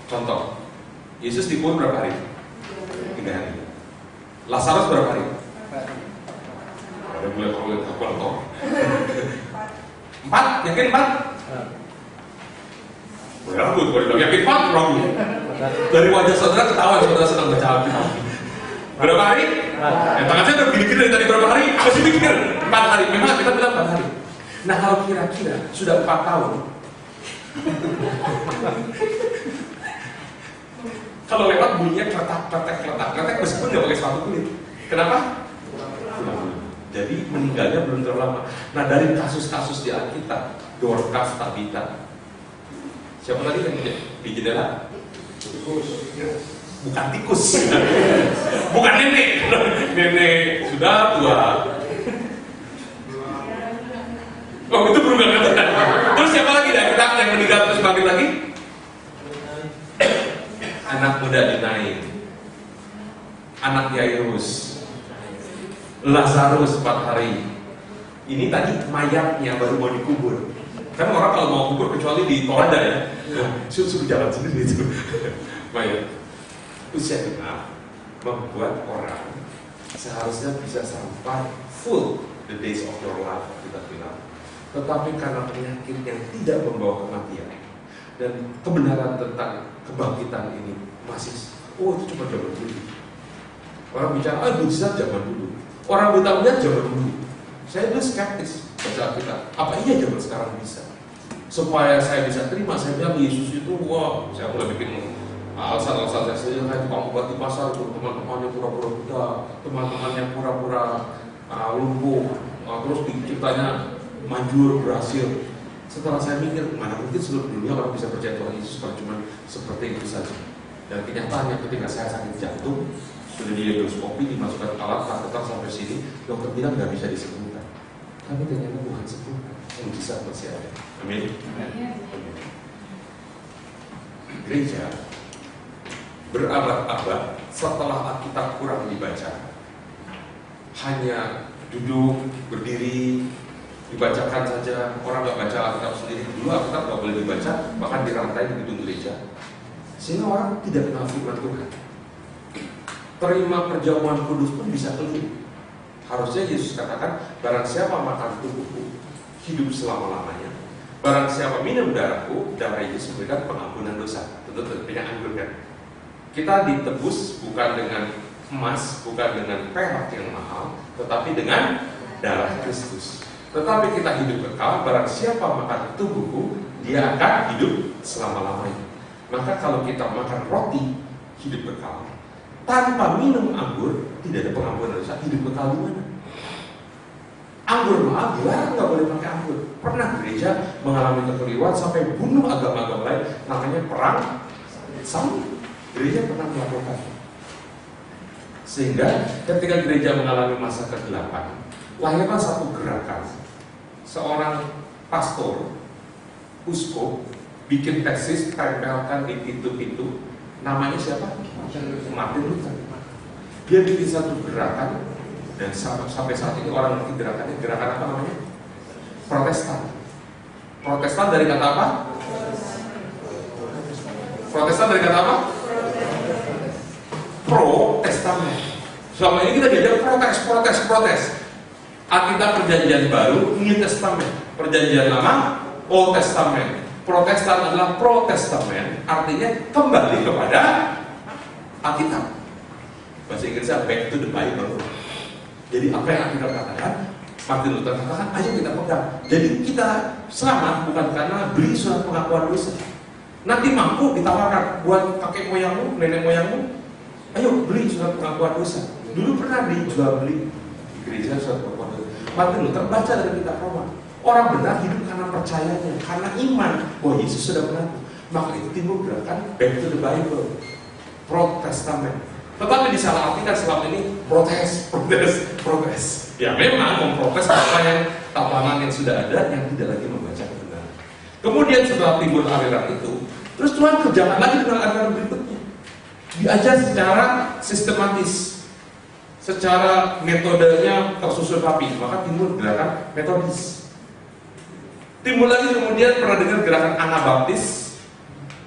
Contoh, Yesus dikubur berapa hari? 3 hari. Lazarus berapa hari? Ada boleh kalau 4, yakin 4? Boleh ragu, boleh bilang yakin 4, ragu. Dari wajah saudara ketawa, saudara sedang baca Alkitab. Berapa hari? Tangan saya udah gini-gini dari tadi berapa hari? Apa sih pikir? 4 hari, memang kita bilang 4 hari. Nah kalau kira-kira sudah 4 tahun, kalau lewat bunyinya kletak meskipun nggak pakai sepatu kulit. Kenapa? Jadi meninggalnya belum terlalu lama. Nah dari kasus-kasus di Alkitab, Dorcas, Tabita, siapa tadi yang di jendela? Tikus. Bukan tikus, bukan nenek. Nenek sudah tua. Oh itu belum kata. Terus siapa lagi dari kita yang meninggal terus bangkit lagi? Anak muda dinaik, anak Yairus, Lazarus 4 hari. Ini tadi mayatnya baru mau dikubur. Kan orang kalau mau kubur kecuali di Tolanda ya, suruh jalan sendiri itu. Mayat. Usia genap membuat orang seharusnya bisa sampai full the days of your life kita bilang. Tetapi karena penyakit yang tidak membawa kematian dan kebenaran tentang kebangkitan ini masih, oh itu cuma zaman dulu. Orang bicara, mujizat zaman dulu. Orang buta melihat zaman dulu. Saya dulu skeptis baca kita. Apa iya zaman sekarang bisa? Supaya saya bisa terima, saya bilang Yesus itu, wah, saya mulai bikin alasan-alasan saya tukang obat di pasar, teman-temannya pura-pura buta, teman-temannya pura-pura lumpuh, terus ceritanya manjur, berhasil. Setelah saya mikir, mana mungkin seluruh dunia orang bisa percaya Tuhan Yesus kalau cuma seperti itu saja. Dan kenyataannya ketika saya sakit jantung, sudah diendoskopi, dimasukkan alat kateter sampai sini, dokter bilang nggak bisa disembuhkan. Tapi ternyata Tuhan sembuhkan, mujizat masih ada. Amin. Gereja berabad-abad setelah Alkitab kurang dibaca, hanya duduk, berdiri, dibacakan saja. Orang nggak baca Alkitab sendiri. Dulu Alkitab nggak boleh dibaca, bahkan dirantai di gedung gereja, sehingga orang tidak kenal firman Tuhan. Terima perjamuan kudus pun bisa keliru. Harusnya Yesus katakan, barang siapa makan tubuhku hidup selama-lamanya, barang siapa minum darahku, darah Yesus memberikan pengampunan dosa. Tentu minyak anggur kan. Kita ditebus bukan dengan emas, bukan dengan perak yang mahal, tetapi dengan darah Kristus. Tetapi kita hidup kekal, barang siapa makan tubuhku, dia akan hidup selama-lamanya. Maka kalau kita makan roti, hidup kekal. Tanpa minum anggur, tidak ada pengampunan dosa. Hidup kekal di mana? Anggur mahal, dilarang nggak boleh pakai anggur. Pernah gereja mengalami kekeliruan sampai bunuh agama-agama lain, namanya perang salib. Gereja pernah melakukan. Sehingga ketika gereja mengalami masa kegelapan, lahirlah satu gerakan. Seorang pastor, uskup, bikin tesis, tempelkan di pintu-pintu. Namanya siapa? Martin Luther. Dia bikin satu gerakan, dan sampai saat ini orang ngerti gerakannya. Gerakan apa namanya? Protestan. Protestan dari kata apa? Protestan dari kata apa? Pro-testament. Selama ini kita diajar protes. Alkitab Perjanjian Baru, New Testament. Perjanjian Lama, Old Testament. Protestan adalah Pro-testament, artinya kembali kepada Alkitab. Bahasa Inggrisnya back to the Bible. Jadi apa yang kita katakan, Martin Luther katakan, ayo kita pegang. Jadi kita selamat bukan karena beli surat pengakuan dosa. Nanti mampu ditawarkan buat kakek moyangmu, nenek moyangmu, ayo beli surat pengakuan dosa. Dulu pernah dijual beli di gereja surat pengakuan dosa. Martin Luther baca dari kitab Roma. Orang benar hidup karena percayanya, karena iman bahwa Yesus sudah mengaku. Maka itu timbul gerakan back to the Bible, Protestamen. Tetapi disalahartikan selama ini protes. Ya memang memprotes apa yang tapanan yang sudah ada yang tidak lagi membaca kebenaran. Kemudian setelah timbul aliran itu, terus Tuhan kerjakan lagi dengan aliran berikutnya. Diajar secara sistematis, secara metodenya tersusun rapi, maka timbul gerakan metodis. Timbul lagi kemudian pernah dengar gerakan Anabaptis.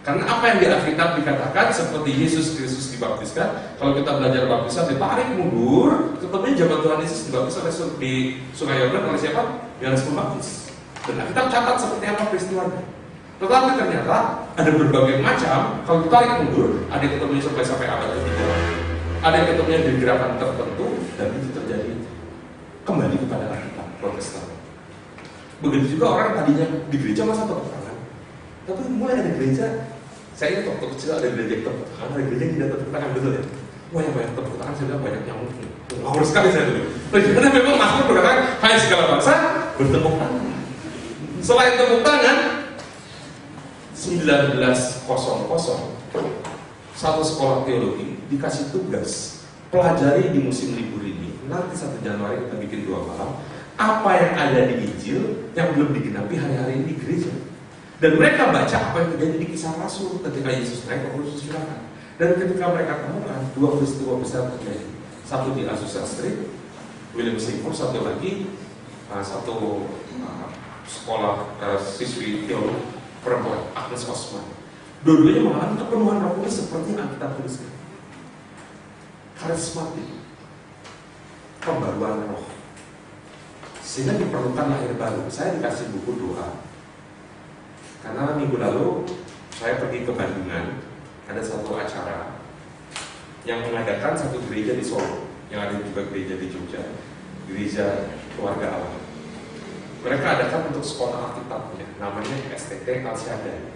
Karena apa yang di Alkitab dikatakan seperti Yesus Kristus dibaptiskan, kalau kita belajar baptisan ditarik mundur, ketemunya zaman Tuhan Yesus dibaptis di Sungai Yordan oleh siapa? Yohanes Pembaptis. Dan Alkitab catat seperti apa peristiwanya. Tetapi ternyata ada berbagai macam. Kalau ditarik mundur, ada yang ketemunya sampai abad ketiga, ada yang ketemunya di gerakan tertentu, dan itu terjadi kembali kepada Alkitab Protestan. Begitu juga orang tadinya di gereja masa tepuk tangan, tapi mulai ada gereja. Saya ingat waktu kecil ada gereja tepuk tangan, ada gereja yang tidak tepuk tangan, betul ya? Wah yang banyak tepuk tangan, saya bilang banyak nyamuk. Ngawur sekali saya dulu. Karena memang Mazmur berkata, hai segala bangsa bertepuk tangan. Selain tepuk tangan, 1900 satu sekolah teologi dikasih tugas pelajari di musim libur ini. Nanti 1 Januari kita bikin 2 malam. Apa yang ada di Injil yang belum digenapi hari-hari ini di gereja. Dan mereka baca apa yang terjadi di Kisah Rasul ketika Yesus naik ke kursus silakan. Dan ketika mereka temukan 2 peristiwa besar terjadi. Satu di Azusa Street, William Seymour, satu lagi sekolah siswi teologi perempuan, Agnes Osman. Dua-duanya mengalami kepenuhan Roh Kudus seperti yang kita tuliskan. Karismatik, pembaruan roh. Sehingga diperlukan lahir baru. Saya dikasih buku doa. Karena minggu lalu saya pergi ke Bandungan, ada satu acara yang mengadakan satu gereja di Solo, yang ada juga gereja di Jogja, gereja keluarga Allah. Mereka adakan untuk sekolah Alkitabnya, namanya STT Al-Syadai.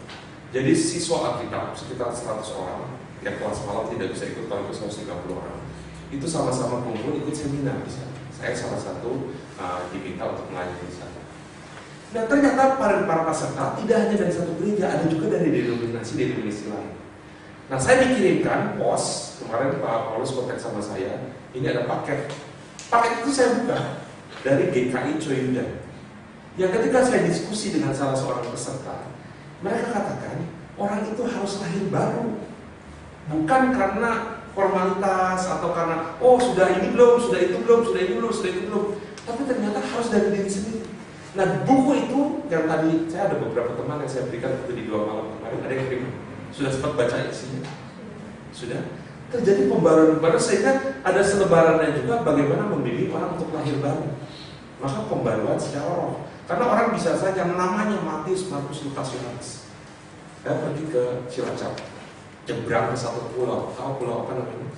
Jadi siswa Alkitab sekitar 100 orang, yang kelas malam tidak bisa ikut, kalau itu 130 orang. Itu sama-sama kumpul ikut seminar di sana. Saya salah satu diminta untuk melayani di sana. Dan ternyata para peserta tidak hanya dari satu gereja, ada juga dari denominasi lain. Nah, saya dikirimkan pos, kemarin Pak Paulus kontak sama saya, ini ada paket. Paket itu saya buka dari GKI Coyudan. Yang ketika saya diskusi dengan salah seorang peserta, mereka katakan orang itu harus lahir baru, bukan karena formalitas atau karena sudah ini belum, sudah itu belum, sudah ini belum, sudah itu belum, tapi ternyata harus dari diri sendiri. Nah, buku itu yang tadi saya ada beberapa teman yang saya berikan waktu di 2 malam kemarin, ada yang terima. Sudah sempat baca isinya? Sudah? Terjadi pembaruan baru sehingga ada selebarannya juga bagaimana membimbing orang untuk lahir baru. Maka pembaruan secara roh. Karena orang bisa saja namanya Matius, Markus, Lukas, Yohanes. Saya pergi ke Cilacap, nyebrang ke satu pulau. Tahu pulau apa namanya?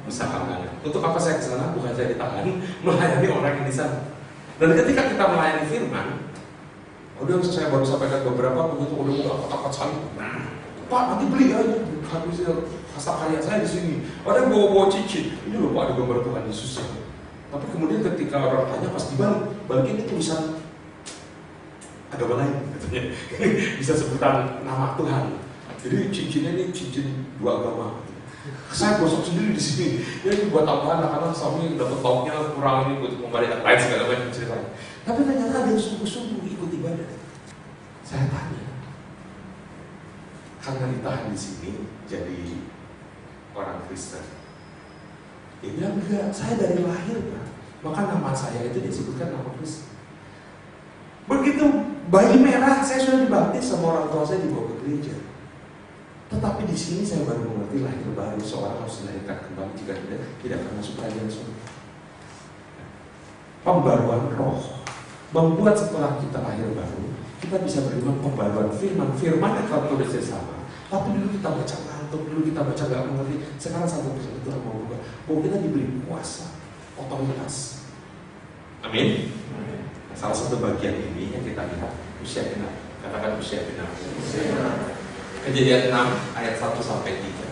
Nusa Kambangan. Untuk apa saya ke sana? Bukan saya ditangani, melayani orang yang di sana. Dan ketika kita melayani firman, udah saya baru sampaikan beberapa begitu udah buka kotak-kotak salib. Pak, nanti beli aja habis hasta karya saya di sini. Ada yang bawa cincin. Ini loh Pak, ada gambar Tuhan Yesus. Tapi kemudian ketika orang tanya pas dibalik ini tulisan agama lain, katanya. Bisa sebutan nama Tuhan. Jadi cincinnya ini cincin 2 agama. Saya gosok sendiri di sini. Ya ini buat tambahan lah karena suami dapat lauknya kurang ini buat memberikan lain segala macam cerita. Tapi ternyata ada yang sungguh-sungguh ikut ibadah. Saya tanya, karena ditahan di sini jadi orang Kristen. Dia bilang enggak, saya dari lahir Pak. Maka nama saya itu disebutkan nama Kristen. Begitu bayi merah saya sudah dibaptis sama orang tua saya dibawa ke gereja. Tetapi di sini saya baru mengerti lahir baru, seorang harus dilahirkan kembali, jika tidak akan masuk kerajaan surga. Pembaruan roh membuat setelah kita lahir baru, kita bisa menerima pembaruan firman. Firman yang kalau tulisnya sama, tapi dulu kita baca lagi. Atau dulu kita baca gak mengerti, sekarang satu persatu Tuhan mau berubah. Bahwa kita diberi kuasa, otoritas. Amin. Nah, salah satu bagian ini yang kita lihat usia genap. Katakan usia genap. Kejadian 6 ayat 1 sampai 3.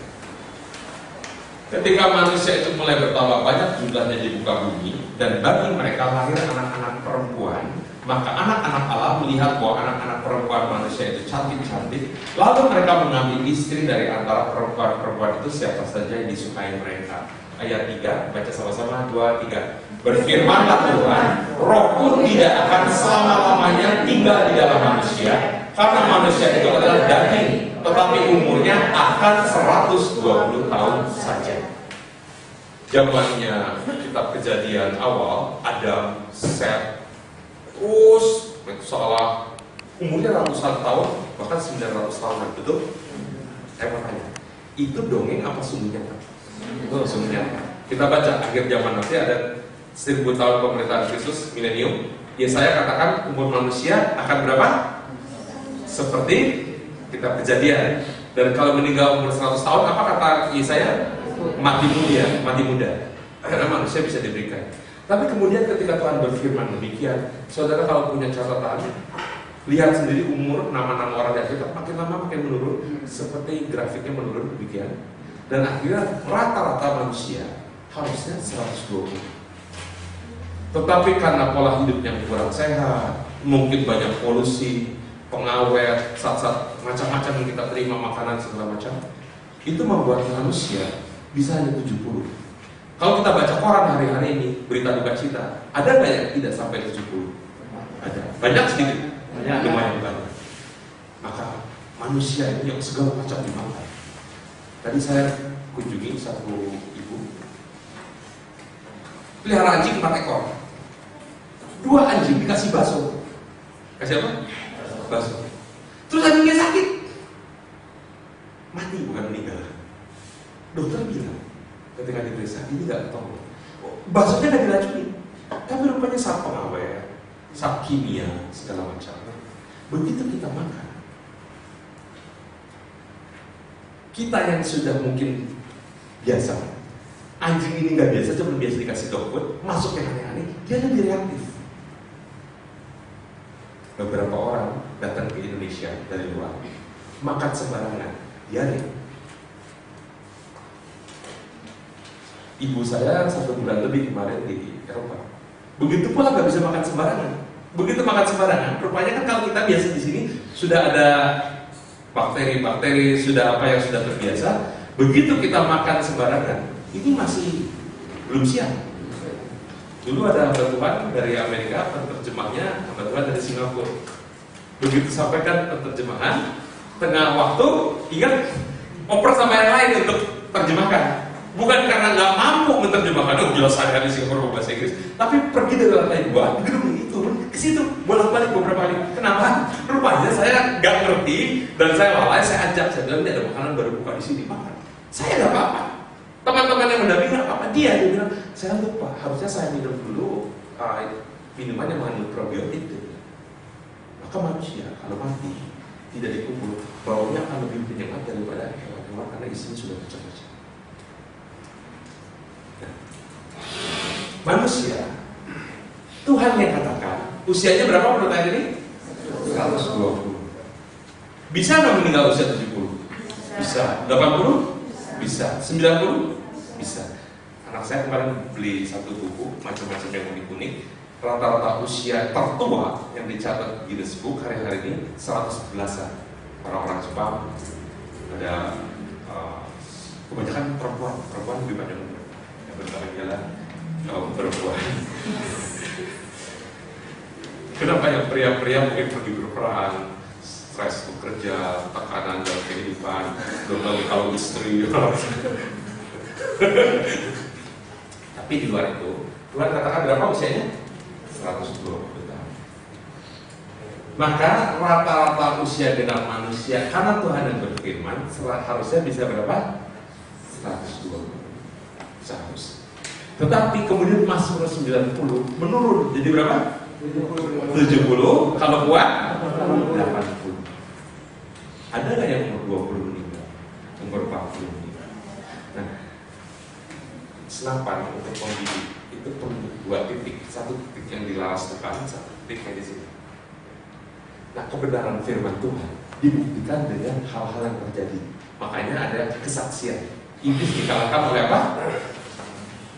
Ketika manusia itu mulai bertambah banyak jumlahnya di muka bumi, dan bagi mereka lahir anak-anak perempuan, maka anak-anak Allah melihat bahwa anak-anak perempuan manusia itu cantik-cantik, lalu mereka mengambil istri dari antara perempuan-perempuan itu siapa saja yang disukai mereka. Ayat 3, baca sama-sama, 2, 3. Berfirmanlah Tuhan, roh pun tidak akan selama-lamanya tinggal di dalam manusia, karena manusia itu adalah daging, tetapi umurnya akan 120 tahun saja. Zamannya kitab Kejadian awal, Adam, Set, terus seolah umurnya ratusan tahun, bahkan 900 tahunan, betul? Saya mau tanya, itu dongeng apa sungguhnya? Itu sungguhnya. Kita baca akhir zaman nanti ada 1000 tahun pemerintahan Kristus, milenium. Yesaya katakan umur manusia akan berapa? Seperti kitab Kejadian. Dan kalau meninggal umur 100 tahun, apa kata Yesaya? Mati muda. Karena manusia bisa diberikan. Tapi kemudian ketika Tuhan berfirman demikian, saudara kalau punya catatan, lihat sendiri umur nama-nama orang di Alkitab makin lama makin menurun, seperti grafiknya menurun demikian. Dan akhirnya rata-rata manusia harusnya 120. Tetapi karena pola hidup yang kurang sehat, mungkin banyak polusi, pengawet, zat-zat macam-macam yang kita terima, makanan segala macam, itu membuat manusia bisa hanya 70. Kalau kita baca koran hari-hari ini, berita duka cita, ada nggak yang tidak sampai 70? Ada. Banyak sedikit? Lumayan banyak. Maka manusia ini yang segala macam dimakan. Tadi saya kunjungi satu ibu, pelihara anjing 4 ekor. 2 anjing dikasih bakso. Kasih apa? Bakso. Terus anjingnya sakit, mati bukan meninggal. Dokter bilang ketika diperiksa ini nggak tahu, baksonya nggak diracuni, tapi rupanya zat pengawet, zat kimia segala macam. Begitu kita makan, kita yang sudah mungkin biasa, anjing ini nggak biasa, cuma biasa dikasih dog food, masuk yang aneh-aneh, dia lebih reaktif. Beberapa orang datang ke Indonesia dari luar, makan sembarangan, diare. Ibu saya 1 bulan lebih kemarin di Eropa, begitu pula nggak bisa makan sembarangan. Begitu makan sembarangan, rupanya kan kalau kita biasa di sini sudah ada bakteri-bakteri, sudah apa yang sudah terbiasa. Begitu kita makan sembarangan, ini masih belum siap. Dulu ada hamba Tuhan dari Amerika, penerjemahnya hamba Tuhan dari Singapura. Begitu sampaikan penerjemahan, tengah waktu ingat oper sama yang lain untuk terjemahkan. Bukan karena nggak mampu menerjemahkan, jelas saya di Singapura bahasa Inggris, tapi pergi dari lantai 2 di gedung itu ke situ bolak-balik beberapa kali. Kenapa? Rupanya saya nggak ngerti dan saya lalai, saya ajak, saya bilang ini ada makanan baru buka di sini, makan. Saya nggak apa-apa. Teman-teman yang mendampingi nggak apa-apa. Dia bilang saya lupa, harusnya saya minum dulu minuman yang mengandung probiotik. Maka manusia kalau mati tidak dikubur, baunya akan lebih menyengat daripada hewan-hewan karena isinya sudah macam-macam. Manusia, Tuhan yang katakan usianya berapa menurut ayat ini? 120. Bisa nggak meninggal usia 70? Bisa. 80? Bisa. 90? Bisa. Anak saya kemarin beli satu buku macam-macam yang unik-unik. Rata-rata usia tertua yang dicatat Guinness Book hari-hari ini 111-an. Orang-orang Jepang, ada kebanyakan perempuan lebih banyak yang berjalan jalan. Kaum perempuan. Kenapa yang pria-pria mungkin pergi berperang, stres bekerja, tekanan dalam kehidupan, belum lagi kalau istri. Tapi di luar itu, Tuhan katakan berapa usianya? 120 tahun. Maka rata-rata usia genap manusia karena Tuhan yang berfirman harusnya bisa berapa? 120. Seharusnya. Tetapi kemudian masuk ke 90, menurun jadi berapa? 70, kalau kuat 80. Ada nggak yang umur 20 meninggal? Umur 40 senapan untuk membidik itu perlu 2 titik, 1 titik yang dilaras depan, 1 titik yang di sini. Nah, kebenaran firman Tuhan dibuktikan dengan hal-hal yang terjadi. Makanya ada kesaksian. Iblis dikalahkan oleh apa?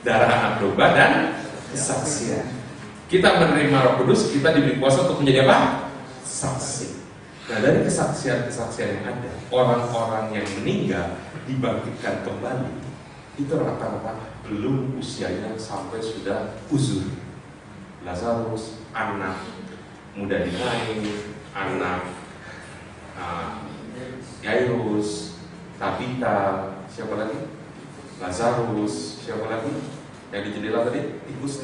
Darah anak domba dan kesaksian. Kita menerima Roh Kudus, kita diberi kuasa untuk menjadi apa? Saksi. Nah, dari kesaksian-kesaksian yang ada, orang-orang yang meninggal dibangkitkan kembali, itu rata-rata belum usianya sampai sudah uzur. Lazarus, anak muda Nain, anak Yairus, Tabita, siapa lagi? Lazarus, siapa lagi? Yang di jendela tadi? Tikus.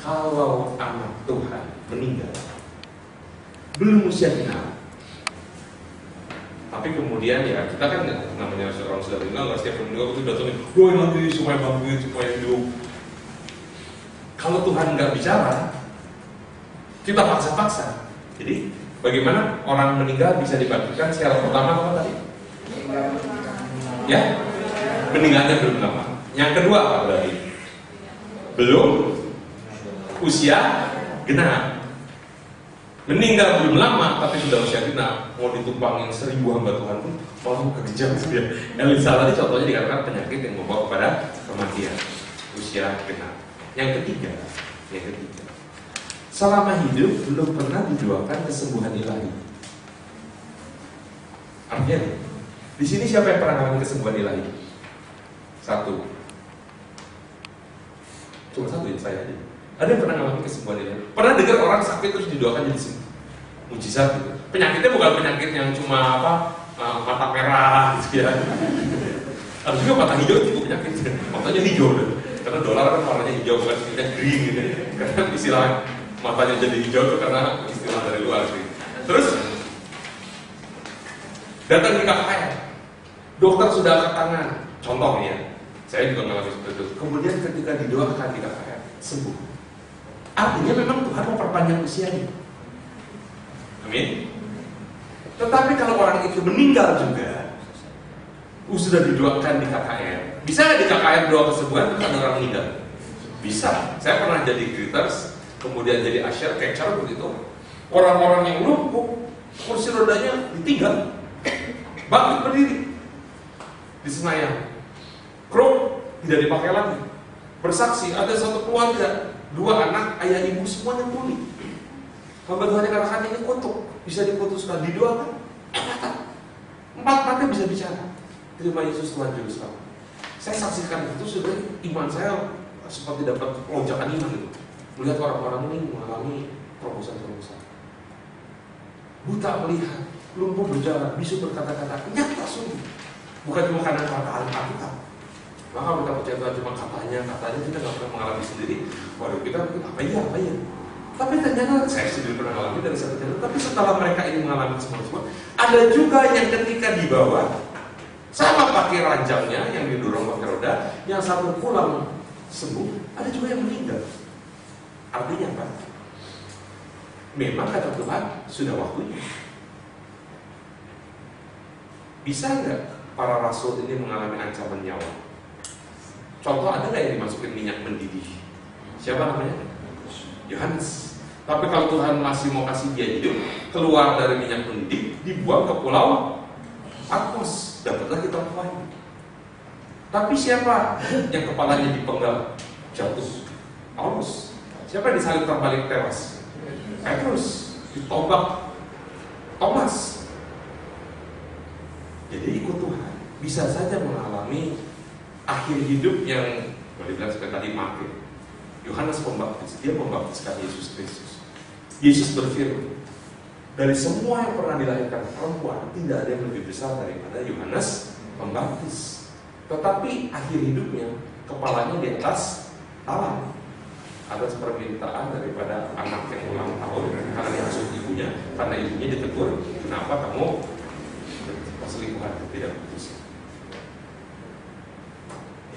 Kalau anak Tuhan meninggal belum usia final, tapi kemudian ya kita kan namanya orang sudah meninggal, setiap meninggal itu datangin, doain lagi supaya bangkit, supaya hidup. Kalau Tuhan nggak bicara, kita paksa-paksa. Jadi bagaimana orang meninggal bisa dibangkitkan? Syarat pertama apa tadi? Ya, meninggalnya belum lama. Yang kedua apa berarti? Belum usia genap. Meninggal belum lama tapi sudah usia genap, mau ditumpangin 1000 hamba Tuhan pun malah kekejar ya. Elisa tadi contohnya dikatakan penyakit yang membawa kepada kematian, usia genap. Yang ketiga, selama hidup belum pernah didoakan kesembuhan ilahi. Artinya, di sini siapa yang pernah mengalami kesembuhan ilahi? Satu. Cuma satu ya, saya aja. Ada yang pernah mengalami kesembuhan ilahi? Pernah dengar orang sakit terus didoakan jadi sembuh? Mujizat gitu. Penyakitnya bukan penyakit yang cuma mata merah gitu ya. Ada juga mata hijau itu penyakit. Matanya hijau deh. Karena dolar kan warnanya hijau, bukan sebenarnya green gitu. Karena istilah matanya jadi hijau itu karena istilah dari luar sih. Terus datang di KKR, dokter sudah angkat tangan. Contoh ya, saya juga mengalami seperti itu. Kemudian ketika didoakan di KKR, sembuh. Artinya memang Tuhan mau perpanjang usianya. Amin. Tetapi kalau orang itu meninggal juga, sudah didoakan di KKR, bisa nggak di KKR doa kesembuhan bukan orang meninggal? Bisa. Saya pernah jadi greeters, kemudian jadi usher, catcher begitu. Orang-orang yang lumpuh, kursi rodanya ditinggal, bangkit berdiri di Senayan. Kru tidak dipakai lagi. Bersaksi ada satu keluarga, 2 anak, ayah ibu semuanya tuli. Hamba Tuhan yang katakan ini kutuk, bisa diputuskan, didoakan, 4 mata bisa bicara. Terima Yesus Tuhan Juru Selamat. Saya saksikan itu sudah iman saya seperti dapat lonjakan iman itu. Melihat orang-orang ini mengalami terobosan-terobosan. Buta melihat, lumpuh berjalan, bisu berkata-kata, nyata sungguh. Bukan cuma karena kata Alkitab. Maka kita percaya Tuhan cuma katanya kita nggak pernah mengalami sendiri. Waduh, kita mungkin apa iya. Tapi ternyata saya sendiri pernah mengalami dari satu jalan. Tapi setelah mereka ini mengalami semua, ada juga yang ketika dibawa sama pakai ranjangnya yang didorong pakai roda, yang satu pulang sembuh, ada juga yang meninggal. Artinya apa? Memang kata Tuhan sudah waktunya. Bisa nggak para rasul ini mengalami ancaman nyawa? Contoh, ada nggak yang dimasukin minyak mendidih? Siapa namanya? Yohanes. Tapi kalau Tuhan masih mau kasih dia hidup, keluar dari minyak mendidih, dibuang ke pulau Patmos, dapatlah kita Tuhan. Tapi siapa yang kepalanya dipenggal jatuh? Paulus. Siapa yang disalib terbalik tewas? Petrus. Ditombak Thomas. Jadi ikut Tuhan bisa saja mengalami akhir hidup yang boleh bilang seperti tadi mati. Yohanes Pembaptis, dia membaptiskan Yesus Kristus. Yesus berfirman, dari semua yang pernah dilahirkan perempuan, tidak ada yang lebih besar daripada Yohanes Pembaptis. Tetapi akhir hidupnya, kepalanya di atas alam. Atas permintaan daripada anak yang ulang tahun, karena diasuh ibunya, karena ibunya ditegur, kenapa kamu perselingkuhan tidak putus.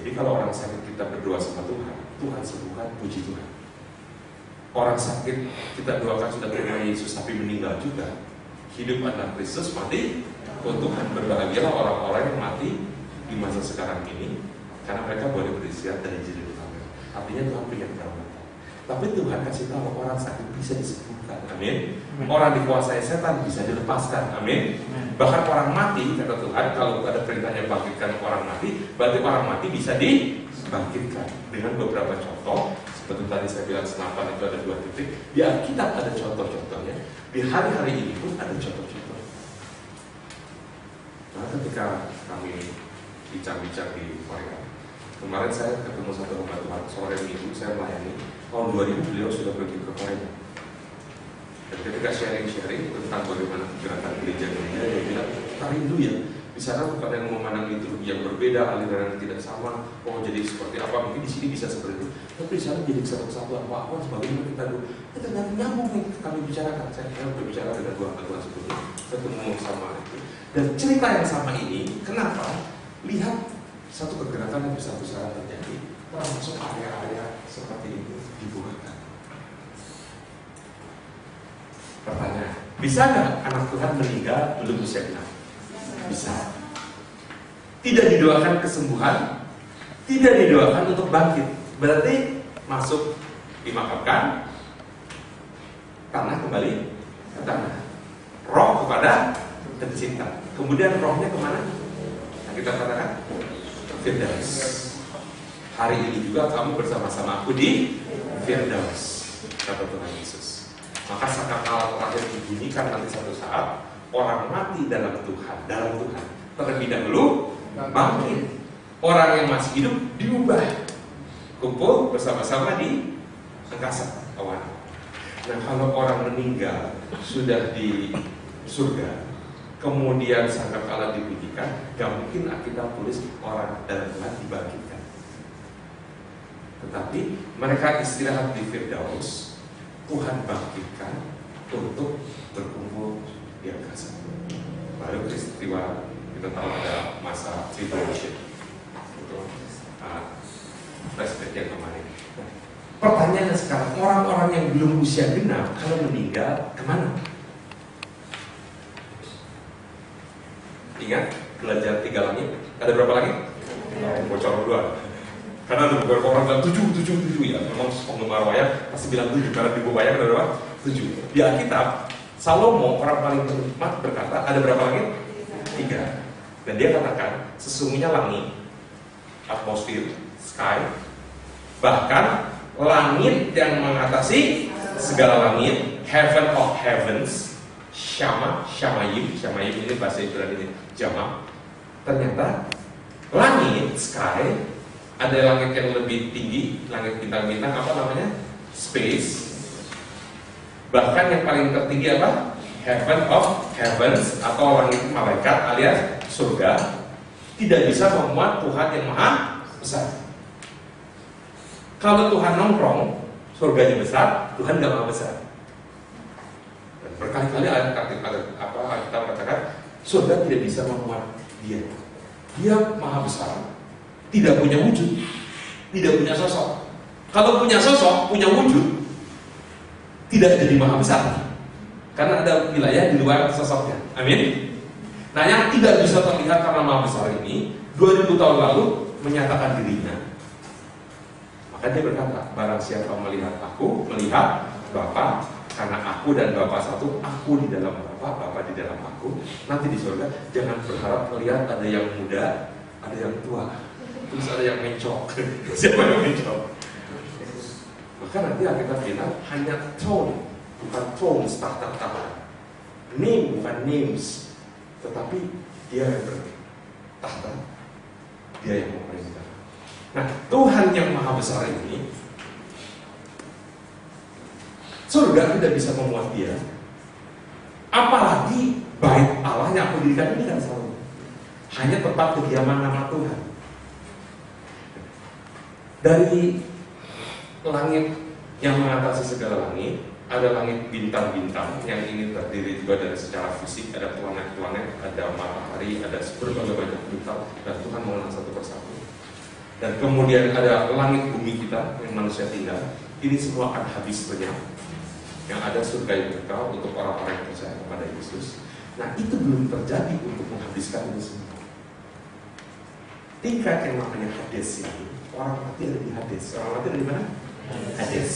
Jadi kalau orang sakit kita berdoa sama Tuhan, Tuhan sembuhkan, puji Tuhan. Orang sakit kita doakan sudah terima Yesus tapi meninggal juga, hidup adalah Kristus, mati untuk Tuhan. Berbahagialah orang-orang yang mati di masa sekarang ini, karena mereka boleh beristirahat dari jerit Tuhan. Artinya Tuhan punya perawatan. Tapi Tuhan kasih tahu orang sakit bisa disembuhkan, amin. Orang dikuasai setan bisa dilepaskan, amin. Bahkan orang mati, kata Tuhan, kalau ada perintahnya bangkitkan orang mati, berarti orang mati bisa dibangkitkan. Dengan beberapa contoh, seperti tadi saya bilang senapan itu ada 2 titik. Di Alkitab ada contoh-contohnya, di hari-hari ini pun ada contoh-contoh. Nah, ketika kami bincang-bincang di Korea, kemarin saya ketemu satu hamba Tuhan, sore minggu saya melayani. Tahun 2000 beliau sudah pergi ke Korea. Dan ketika sharing-sharing tentang bagaimana gerakan gereja-gereja, dia bilang, kita rindu ya, di sana bukan yang memandang liturgi yang berbeda, aliran yang tidak sama, oh jadi seperti apa, mungkin di sini bisa seperti itu. Tapi di sana jadi satu-kesatuan, wah sebagaimana kita dulu. Itu nanti nyambung yang kami bicarakan. Saya berbicara dengan 2 hamba sebelumnya, ketemu sama itu. Dan cerita yang sama ini, kenapa? Lihat satu kegerakan yang besar-besaran terjadi, orang masuk area-area seperti itu dibukakan. Pertanyaan, bisa nggak anak Tuhan meninggal belum usia genap? Bisa. Tidak didoakan kesembuhan, tidak didoakan untuk bangkit. Berarti masuk dimakamkan, tanah kembali ke tanah. Roh kepada pencipta. Kemudian rohnya kemana? Nah, kita katakan Firdaus. Hari ini juga kamu bersama-sama aku di Firdaus, kata Tuhan Yesus. Maka sangkakala terakhir dibunyikan nanti satu saat, orang mati dalam Tuhan terlebih dahulu bangkit. Orang yang masih hidup diubah, kumpul bersama-sama di angkasa awan. Nah, kalau orang meninggal sudah di surga, kemudian sangkakala dibunyikan, gak mungkin kita tulis orang dalam Tuhan dibangkitkan. Tetapi mereka istirahat di Firdaus, Tuhan bangkitkan untuk berkumpul di angkasa. Baru peristiwa kita tahu ada masa tribulation, itu flashback yang kemarin. Pertanyaannya sekarang, orang-orang yang belum usia genap kalau meninggal kemana? Ingat belajar 3 langit? Ada berapa langit? Bocor 2. Karena ada beberapa orang bilang 7 ya. Memang penggemar wayang pasti bilang 7, karena di buku wayang ada berapa? 7. Di Alkitab, Salomo orang paling terhormat berkata ada berapa langit? 3. Dan dia katakan sesungguhnya langit, atmosfer, sky, bahkan langit yang mengatasi segala langit, heaven of heavens, Shamayim ini bahasa Ibrani Jama. Ternyata langit, sky, ada langit yang lebih tinggi, langit bintang-bintang, apa namanya? Space. Bahkan yang paling tertinggi apa? Heaven of heavens, atau langit malaikat alias surga, tidak bisa memuat Tuhan yang maha besar. Kalau Tuhan nongkrong, surganya besar, Tuhan gak maha besar. Dan berkali-kali kita katakan surga tidak bisa memuat dia. Dia maha besar, tidak punya wujud, tidak punya sosok. Kalau punya sosok, punya wujud, tidak jadi maha besar, karena ada wilayah di luar sosoknya. Amin. Nah, yang tidak bisa terlihat karena maha besar ini 2000 tahun lalu menyatakan dirinya. Maka dia berkata, barang siapa melihat aku, melihat Bapa, karena aku dan Bapa satu, aku di dalam Bapa, Bapa di dalam aku. Nanti di surga jangan berharap melihat ada yang muda, ada yang tua, terus ada yang mencok. Siapa yang mencok? Maka nanti kita bilang hanya throne, bukan thrones, tahta-tahta. Name bukan names, tetapi dia yang bertahta, dia yang memerintah. Nah, Tuhan yang maha besar ini, surga tidak bisa memuat dia. Apalagi bait Allah yang aku dirikan ini kan selalu hanya tempat kediaman nama Tuhan. Dari langit yang mengatasi segala langit, ada langit bintang-bintang yang ini terdiri juga dari secara fisik, ada planet-planet, ada matahari, ada berbagai banyak bintang, dan Tuhan mengenal satu persatu. Dan kemudian ada langit bumi kita yang manusia tinggal. Ini semua akan habis lenyap. Yang ada surga yang kekal untuk orang-orang yang percaya kepada Yesus. Nah, itu belum terjadi untuk menghabiskan ini semua. Tingkat yang namanya Hades ini, orang mati ada di Hades. Orang mati ada di mana? Hades.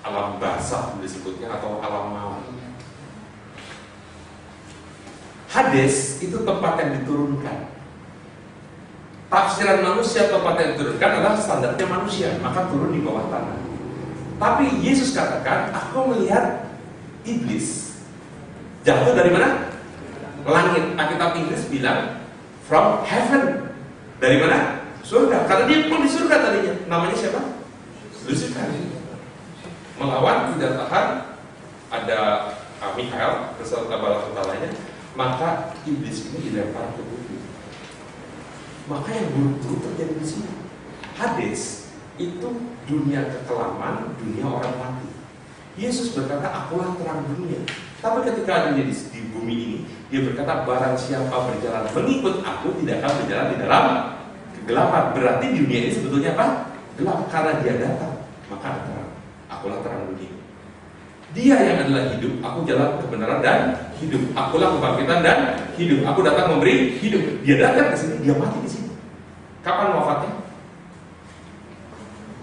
Alam basah disebutnya atau alam maut. Hades itu tempat yang diturunkan. Tafsiran manusia tempat yang diturunkan adalah standarnya manusia, maka turun di bawah tanah. Tapi Yesus katakan, aku melihat iblis jatuh dari mana? Langit. Alkitab Inggris bilang from heaven. Dari mana? Surga. Karena dia pun di surga tadinya. Namanya siapa? Lucifer. Melawan, tidak tahan. Ada Mikael beserta bala tentaranya. Maka iblis ini dilempar ke bumi. Maka yang buruk-buruk terjadi di sini. Hades itu dunia kekelaman, dunia orang mati. Yesus berkata, akulah terang dunia. Tapi ketika dia di bumi ini, dia berkata, barang siapa berjalan mengikut aku tidak akan berjalan di dalam kegelapan. Berarti dunia ini sebetulnya apa? Gelap. Karena dia datang, maka ada terang. Akulah terang dunia. Dia yang adalah hidup, aku jalan kebenaran dan hidup. Akulah kebangkitan dan hidup. Aku datang memberi hidup. Dia datang ke sini, dia mati di sini. Kapan wafatnya?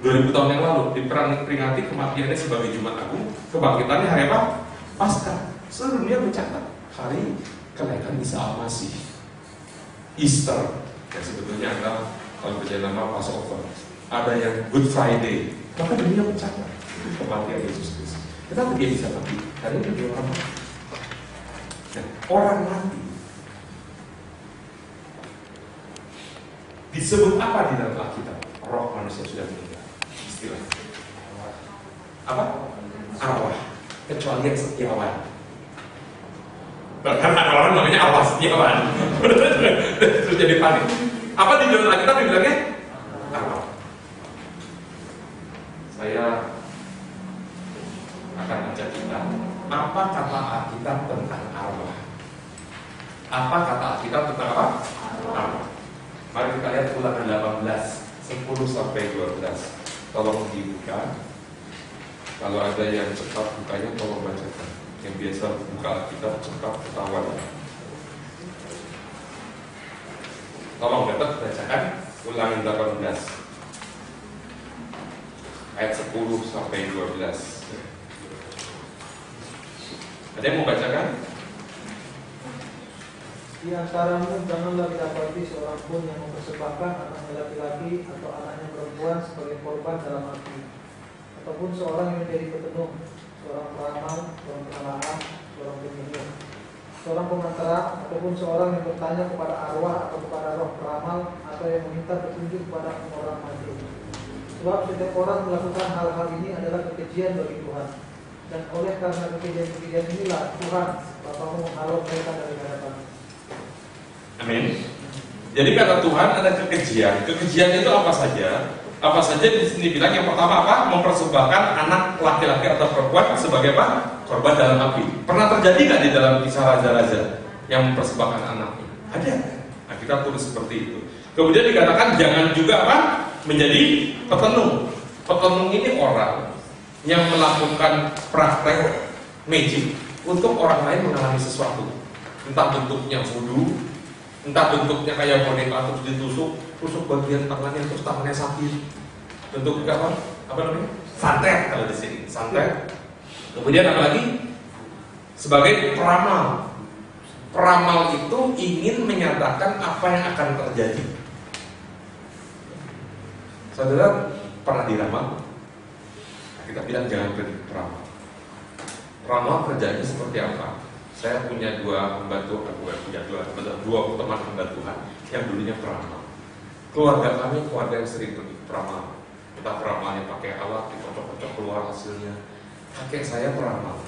2000 tahun yang lalu diperingati kematiannya sebagai Jumat Agung, kebangkitannya hari apa? Paskah. Seluruh dunia mencatat hari kenaikan Isa Al-Masih, Easter, yang sebetulnya adalah kalau berjalan nama Passover. Ada yang Good Friday. Maka dunia mencatat kematian Yesus Kristus. Kenapa dia bisa mati? Karena dia orang mati. Nah, orang mati disebut apa di dalam Alkitab? Roh manusia sudah meninggal. Istilah apa? Arwah. Kecuali yang setiawan. Bahkan ada orang namanya arwah setiawan. Terus jadi panik. Apa di dalam Alkitab dibilangnya? Arwah. Saya akan ajak kita, apa kata Alkitab tentang arwah? Apa kata Alkitab tentang apa? Arwah. Mari kita lihat Ulangan 18 10 sampai 12. Tolong dibuka. Kalau ada yang cepat bukanya, tolong bacakan. Yang biasa buka Alkitab cepat ketahuan. Tolong dapat bacakan Ulangan 18 ayat 10 sampai 12. Ada yang mau bacakan? Di antaramu janganlah didapati seorang pun yang mempersembahkan anaknya laki-laki atau anaknya perempuan sebagai korban dalam api, ataupun seorang yang menjadi petenung, seorang peramal, seorang penelaah, seorang penyihir, seorang pemantara, ataupun seorang yang bertanya kepada arwah atau kepada roh peramal, atau yang meminta petunjuk kepada orang mati. Sebab setiap orang melakukan hal-hal ini adalah kekejian bagi Tuhan. Dan oleh karena kekejian-kekejian inilah Tuhan Bapamu menghalau mereka dari hadapan. Amin. Jadi kata Tuhan ada kekejian. Kekejian itu apa saja? Apa saja di sini bilang yang pertama apa? Mempersembahkan anak laki-laki atau perempuan sebagai apa? Korban dalam api. Pernah terjadi nggak di dalam kisah raja-raja yang mempersembahkan anaknya? Ada. Nah, kita tulis seperti itu. Kemudian dikatakan jangan juga apa? Menjadi petenung. Petenung ini orang yang melakukan praktek magic untuk orang lain mengalami sesuatu. Entah bentuknya voodoo, entah bentuknya kayak boneka terus tusuk bagian tangannya terus tangannya sakit. Bentuknya apa? Apa namanya? Santet kalau di sini, santet. Kemudian apa lagi? Sebagai peramal. Peramal itu ingin menyatakan apa yang akan terjadi. Saudara pernah diramal? Nah, kita bilang jangan peramal. Peramal kerjanya seperti apa? Saya punya dua pembantu, dua teman pembantu Tuhan yang dulunya peramal. Keluarga kami keluarga yang sering pergi peramal. Kita peramalnya pakai alat, dikocok-kocok keluar hasilnya. Kakek saya peramal.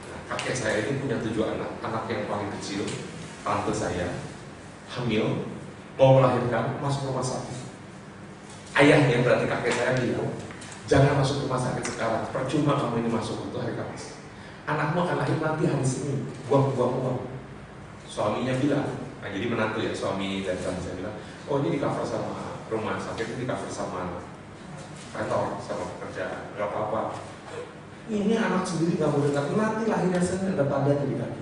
Nah, kakek saya ini punya 7 anak. Anak yang paling kecil, tante saya, hamil, mau melahirkan, masuk rumah sakit. Ayahnya berarti kakek saya bilang, jangan masuk rumah sakit sekarang. Percuma kamu ini masuk itu hari Kamis. Anakmu akan lahir nanti hari Senin. Buang-buang uang. Suaminya bilang, nah jadi menantu ya, suami dan saya bilang, oh ini di cover sama rumah sakit, ini di cover sama kantor, sama pekerjaan, nggak apa-apa. Ini anak sendiri nggak mau dengar, nanti lahirnya Senin ada tanda di kaki.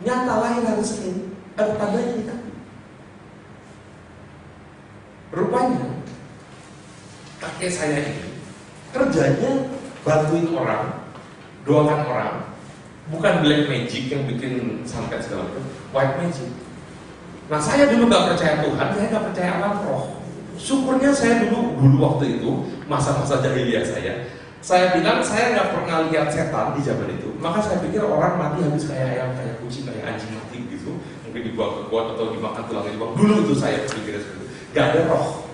Nyata lahir hari Senin, ada tandanya di kaki. Rupanya kakek saya ini kerjanya bantuin orang, doakan orang, bukan black magic yang bikin santet segala macam, white magic. Nah saya dulu gak percaya Tuhan, saya gak percaya alam roh. Syukurnya saya dulu waktu itu masa-masa jahiliyah saya bilang saya nggak pernah lihat setan di zaman itu. Maka saya pikir orang mati habis kayak ayam, kayak kucing, kayak anjing mati gitu, mungkin dibuang ke got atau dimakan tulangnya dibuang. Dulu itu saya pikir seperti itu. Gak ada roh.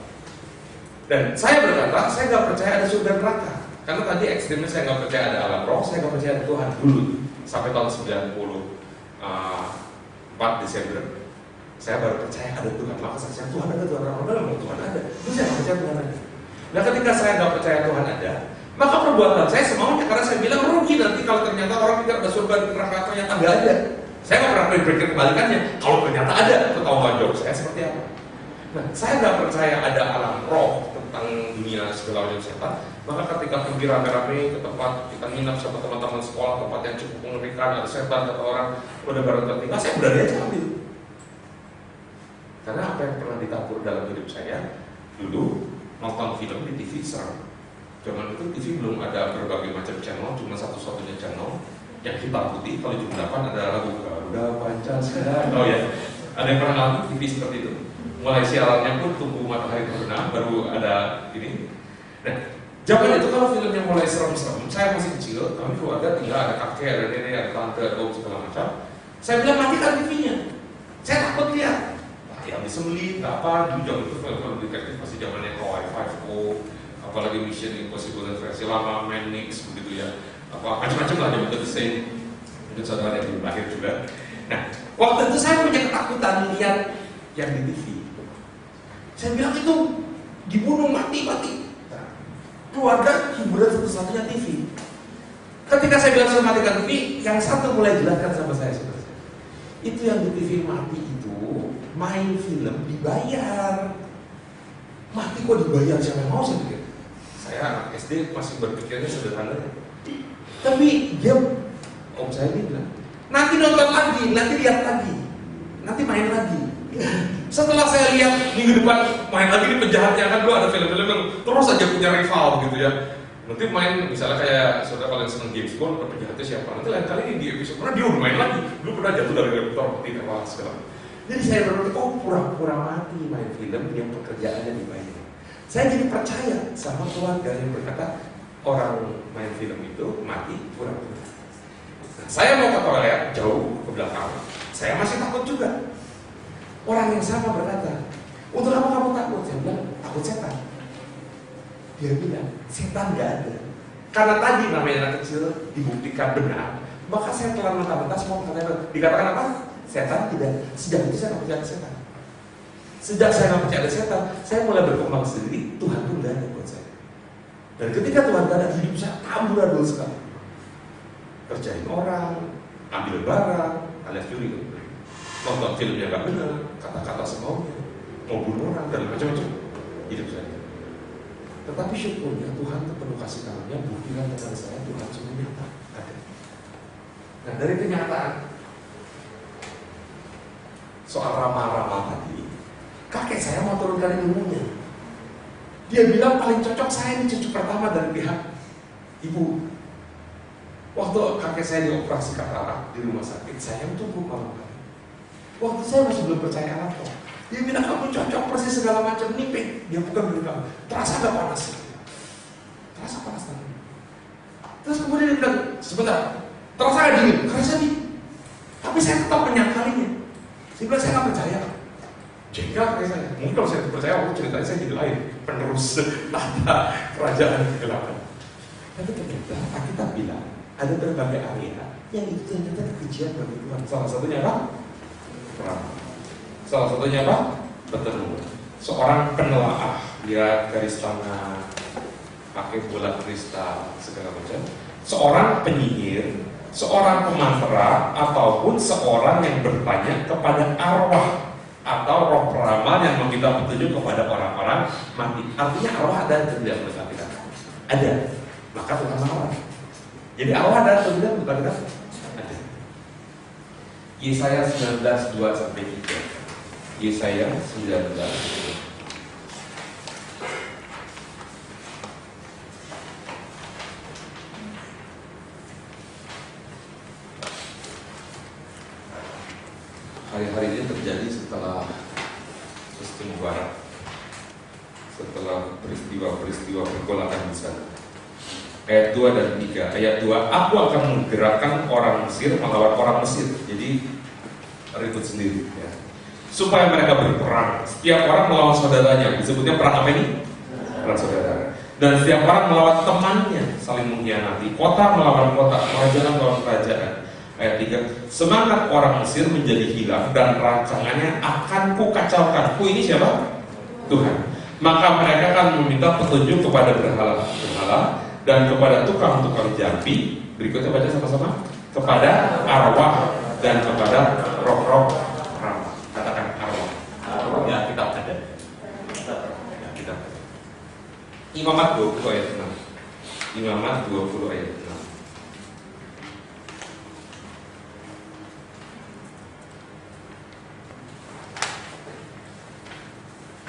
Dan saya berkata saya nggak percaya ada surga neraka. Karena tadi ekstrimnya saya nggak percaya ada alam roh, saya nggak percaya ada Tuhan dulu. Sampai tahun 4 Desember saya baru percaya ada Tuhan. Maka saya Tuhan ada, Tuhan ada. Terus saya nggak percaya Tuhan ada. Nah ketika saya nggak percaya Tuhan ada, maka perbuatan saya semaunya, karena saya bilang rugi nanti kalau ternyata orang pikir ada surga neraka, ternyata nggak ada. Saya nggak pernah berpikir kebalikannya. Kalau ternyata ada, ketahuan jawab saya seperti apa. Nah, saya nggak percaya ada alam roh tentang dunia segala macam setan. Maka ketika pergi rame-rame ke tempat kita nginap sama teman-teman sekolah, tempat yang cukup mengerikan, ada setan kata orang, udah barang tertinggal, saya berani aja ambil. Karena apa yang pernah ditabur dalam hidup saya dulu, nonton film di TV serem. Zaman itu TV belum ada berbagai macam channel, cuma satu-satunya channel yang hitam putih. Kalau jam 8 ada lagu Garuda Pancasila. Oh ya, ada yang pernah nonton TV seperti itu. Mulai siarannya pun tunggu matahari terbenam, baru ada ini. Nah, zaman itu kalau filmnya mulai serem-serem, saya masih kecil, kami keluarga tinggal ada kakek, ada nenek, ada tante, ada om segala macam. Saya bilang matikan TV-nya. Saya takut lihat. Yang disembelih, apa, dulu zaman itu film-film detektif masih zamannya Hawaii 5-0, apalagi Mission Impossible versi lama, Man Nix, begitu ya, apa macam-macam lah zaman itu saya mungkin saudara yang belum lahir juga. Nah, waktu itu saya punya ketakutan lihat yang di TV. Saya bilang itu dibunuh mati. Nah, keluarga hiburan satu-satunya TV. Ketika saya bilang saya matikan TV, yang satu mulai jelaskan sama saya sebenarnya. Itu yang di TV mati itu main film dibayar. Mati kok dibayar, siapa yang mau, saya pikir. Saya anak SD masih berpikirnya sederhana. Tapi dia, om saya bilang, nanti nonton lagi, nanti lihat lagi, nanti main lagi. Setelah saya lihat minggu depan main lagi di penjahatnya, kan dulu ada film-film yang terus aja punya rival gitu ya. Nanti main misalnya kayak saudara kalian seneng James Bond, penjahatnya siapa? Nanti lain kali di episode mana dia udah main lagi. Dulu pernah jatuh dari helikopter, tidak wah segala. Jadi saya berpikir, oh pura-pura mati main film yang pekerjaannya dibayar. Saya jadi percaya sama keluarga yang berkata orang main film itu mati pura-pura. Nah, saya mau ke toilet jauh ke belakang, saya masih takut juga. Orang yang sama berkata, untuk apa kamu takut? Saya bilang, takut setan. Dia bilang, setan gak ada. Karena tadi namanya anak kecil dibuktikan benar, maka saya telah mentah-mentah semua pertanyaan. Dikatakan apa? Setan tidak. Sejak itu saya gak percaya setan. Sejak saya gak percaya setan, saya mulai berkembang sendiri. Tuhan pun gak ada buat saya. Dan ketika Tuhan gak ada, hidup saya amburadul sekali. Kerjain orang, ambil barang, alias curi. Nonton filmnya gak benar, kata-kata semaunya, mau bunuh orang, dan macam-macam hidup saya. Tetapi syukurnya Tuhan itu penuh kasih karunia, buktikan kepada saya Tuhan cuma nyata ada. Nah dari kenyataan soal ramal-ramal tadi, kakek saya mau turunkan ilmunya. Dia bilang paling cocok saya ini cucu pertama dari pihak ibu. Waktu kakek saya dioperasi katarak di rumah sakit, saya tunggu malam hari. Waktu saya masih belum percaya apa. Dia bilang kamu cocok persis segala macam nipik. Dia bukan bilang kamu. Terasa gak panas? Terasa panas tangan. Terus kemudian dia bilang sebentar. Terasa gak dingin? Terasa dingin. Tapi saya tetap menyangkalinya. Dia bilang saya gak percaya. Jengkel kayak saya. Mungkin kalau saya percaya waktu ceritanya saya jadi lain. Penerus tata kerajaan kegelapan. Tapi ternyata kita bilang ada berbagai area yang itu ternyata kekejian bagi Tuhan. Salah satunya apa? Perang. Salah satunya apa? Peternak. Seorang penelaah, dia garis tangan, pakai bola kristal, segala macam. Seorang penyihir, seorang pemantra, ataupun seorang yang bertanya kepada arwah atau roh peramal yang meminta petunjuk kepada orang-orang mati. Artinya arwah ada atau tidak menurut kita? Ada. Maka Tuhan marah. Jadi arwah ada atau tidak menurut kita? Ada. Yesaya 19:2-3. Yesaya 19. Hari-hari ini terjadi setelah sistem barat, setelah peristiwa-peristiwa pergolakan di sana. Ayat 2 dan 3. Ayat 2, aku akan menggerakkan orang Mesir melawan orang Mesir. Jadi ribut sendiri ya. Supaya mereka berperang. Setiap orang melawan saudaranya. Disebutnya perang apa ini? Perang saudara. Dan setiap orang melawan temannya, saling mengkhianati. Kota melawan kota, kerajaan melawan kerajaan. Ayat 3, semangat orang Mesir menjadi hilang dan rancangannya akan kukacaukan. Ku ini siapa? Tuhan. Maka mereka akan meminta petunjuk kepada berhala dan kepada tukang-tukang jambi. Berikutnya baca sama-sama. Kepada arwah dan kepada roh-roh ramah. Katakan arwah. Ya, kita ada. Ya, kita ada. Imamat 20 ayat 6. Imamat 20 ayat 6.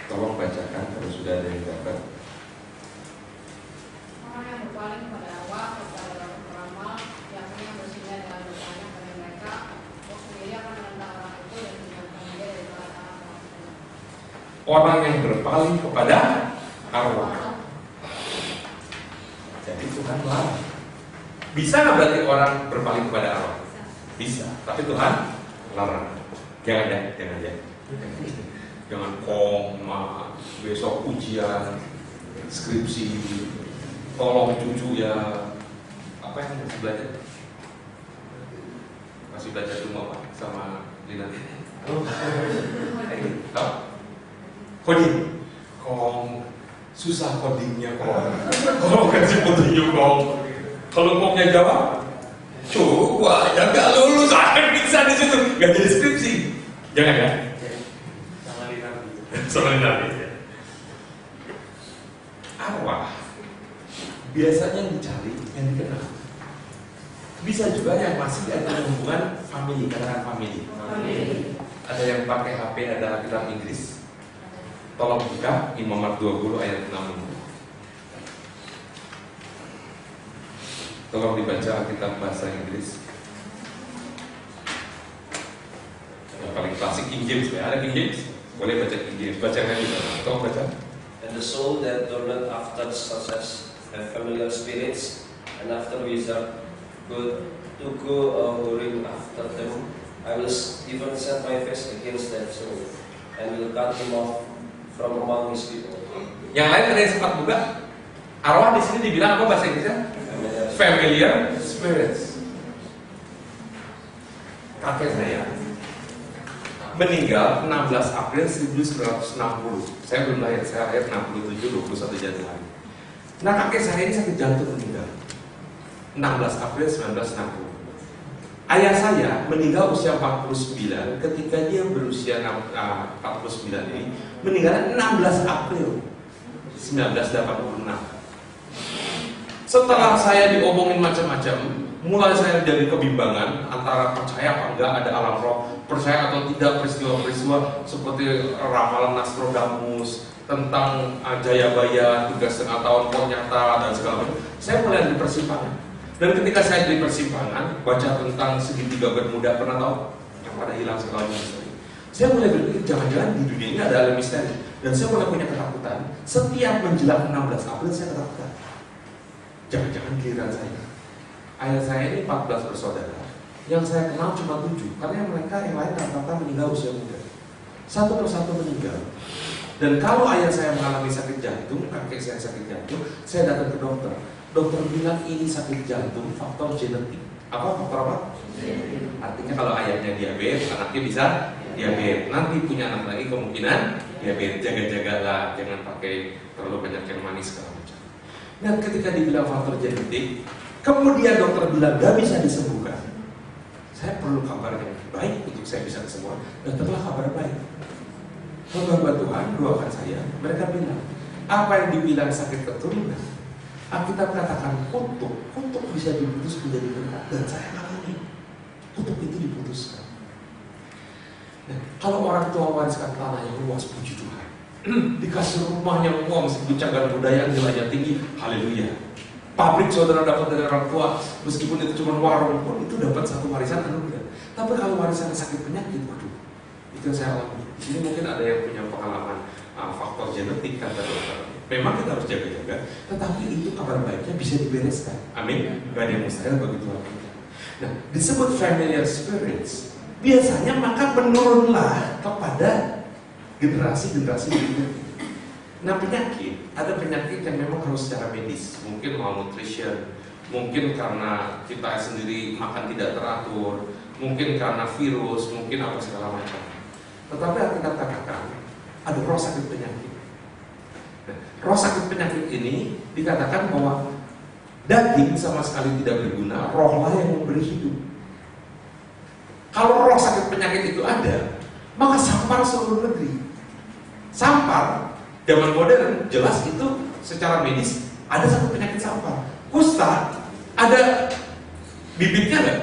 Tolong bacakan kalau sudah ada yang dapat. Orang yang berpaling kepada arwah, kepada roh peramal, yakni yang bersinggah dengan bertanya pada mereka, Allah sendiri akan menentang orang itu dan menjauhkan dia dari tangan orang itu. Orang yang berpaling kepada arwah. Jadi Tuhan larang. Bisa nggak berarti orang berpaling kepada arwah? Bisa. Tapi Tuhan larang. Jangan ya, jangan ya. Jangan koma, besok ujian, skripsi, tolong cucu ya. Apa yang masih belajar? Masih belajar rumah Pak sama Lina. Tahu? Coding. Kong, susah codingnya Kong. Kalau kasih petunjuk Kong. Kalau Kongnya jawab, coba ya nggak lulus, akan bisa di situ, nggak jadi skripsi. Jangan ya. Sama Nabi ya. Arwah biasanya yang dicari, yang dikenal. Bisa juga yang masih ada hubungan family, katakan family. Ada yang pakai HP, ada Alkitab Inggris. Tolong buka Imamat 20 ayat 6. Tolong dibaca Alkitab bahasa Inggris. Yang paling klasik King James ya, ada King James. Boleh baca King James, baca yang juga. Tolong baca. And the soul that turneth after success and familiar spirits, and after wizard, to go whoring after them, I will even set my face against that soul, and will cut him off from among his people. Yang lain ada yang sempat buka. Arwah di sini dibilang apa bahasa Inggrisnya? Familiar spirits. Kakek saya meninggal 16 April 1960. Saya belum lahir, saya lahir 67, 21 Januari. Nah kakek saya ini sakit jantung meninggal 16 April 1960. Ayah saya meninggal usia 49 ketika dia berusia 49 ini meninggal 16 April 1986. Setelah saya diomongin macam-macam, mulai saya jadi kebimbangan antara percaya apa enggak ada alam roh, percaya atau tidak peristiwa-peristiwa seperti ramalan Nostradamus tentang Jayabaya 3,5 tahun kok nyata dan segala macam. Saya mulai di persimpangan. Dan ketika saya di persimpangan baca tentang segitiga bermuda, pernah tahu yang pada hilang segala misteri. Saya mulai berpikir jangan-jangan di dunia ini ada alam misteri. Dan saya mulai punya ketakutan. Setiap menjelang 16 April saya ketakutan. Jangan-jangan giliran saya. Ayah saya ini 14 bersaudara. Yang saya kenal cuma 7, karena mereka yang lain rata-rata meninggal usia muda. Satu persatu meninggal. Dan kalau ayah saya mengalami sakit jantung, kakek saya sakit jantung, saya datang ke dokter. Dokter bilang ini sakit jantung, faktor genetik. Apa faktor apa? Artinya kalau ayahnya diabetes, anaknya bisa diabetes. Nanti punya anak lagi kemungkinan diabetes. Jaga-jagalah, jangan pakai terlalu banyak yang manis segala macam. Dan ketika dibilang faktor genetik, kemudian dokter bilang gak bisa disembuhkan. Saya perlu kabar yang baik untuk saya bisa kesembuhan. Dan setelah kabar baik, hamba Tuhan doakan saya. Mereka bilang, apa yang dibilang sakit keturunan, Alkitab katakan kutuk bisa diputus menjadi berkat. Dan saya alami kutuk itu diputuskan. Nah, kalau orang tua wariskan tanah yang luas, puji Tuhan. Dikasih rumah yang meskipun cagar budaya nilainya tinggi, haleluya. Pabrik saudara dapat dari orang tua, meskipun itu cuma warung pun itu dapat satu warisan, haleluya. Tapi kalau warisan sakit penyakit, waduh, itu yang saya alami. Di sini mungkin ada yang punya pengalaman faktor genetik kata dokter. Memang kita harus jaga-jaga, tetapi itu kabar baiknya bisa dibereskan. Amin. Gak ada yang mustahil bagi Tuhan kita. Nah, disebut familiar spirits. Biasanya maka menurunlah kepada generasi-generasi berikutnya. Nah, penyakit, ada penyakit yang memang harus secara medis. Mungkin malnutrition, mungkin karena kita sendiri makan tidak teratur, mungkin karena virus, mungkin apa segala macam. Tetapi Alkitab katakan ada roh sakit penyakit. Nah, roh sakit penyakit ini dikatakan bahwa daging sama sekali tidak berguna, rohlah yang memberi hidup. Kalau roh sakit penyakit itu ada, maka sampar seluruh negeri. Sampar zaman modern jelas itu secara medis ada satu penyakit sampar. Kusta ada bibitnya nggak?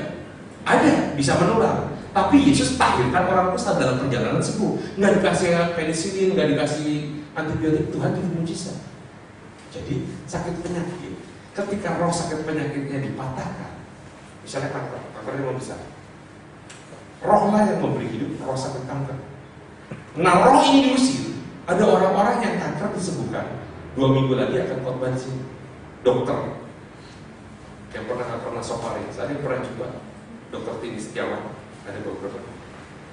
Ada, bisa menular. Tapi Yesus tahirkan orang kusta dalam perjalanan sembuh. Nggak dikasih penisilin, nggak dikasih antibiotik, Tuhan itu mujizat. Jadi sakit penyakit, ketika roh sakit penyakitnya dipatahkan, misalnya kankernya mau besar, rohlah yang memberi hidup, roh sakit kanker. Nah, roh ini diusir. Ada orang-orang yang kanker disembuhkan, 2 minggu lagi akan khotbah di sini. Dokter yang pernah soparin, saya pernah coba. Dokter Tini Setiawan, ada beberapa.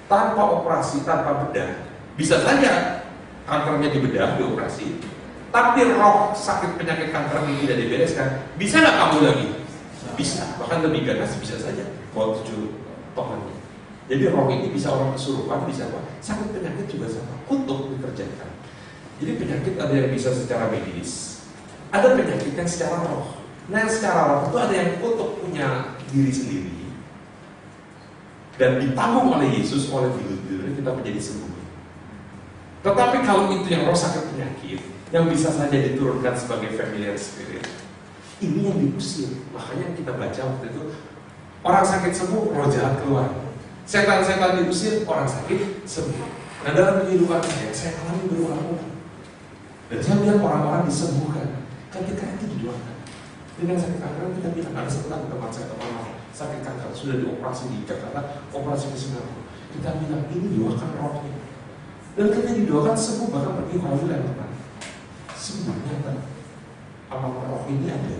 Tanpa operasi, tanpa bedah, bisa saja kankernya dibedah, dioperasi. Tapi roh sakit penyakit kanker ini tidak dibereskan, bisa nggak kamu lagi? Bisa, bahkan lebih ganas bisa saja. Kalau 7 tohannya. Jadi roh ini bisa orang kesurupan, bisa apa? Sakit penyakit juga sama, kutuk dikerjakan. Jadi penyakit ada yang bisa secara medis, ada penyakit yang secara roh. Nah, yang secara roh itu ada yang kutuk punya diri sendiri dan ditanggung oleh Yesus, oleh figur-figur kita menjadi sembuh. Tetapi kalau itu yang roh sakit penyakit, yang bisa saja diturunkan sebagai familiar spirit, ini yang diusir. Makanya kita baca waktu itu, orang sakit sembuh, roh jahat keluar. Setan-setan diusir, orang sakit sembuh. Nah, dalam kehidupan saya alami berulang-ulang. Dan saya lihat orang-orang disembuhkan ketika itu didoakan. Dengan sakit kanker kita bilang, ada satu teman saya sakit kanker sudah dioperasi di Jakarta, operasi di Singapura. Kita bilang ini doakan rohnya. Dan ketika didoakan sembuh, bahkan pergi ke yang teman. Sembuhnya kan amal roh ini ada.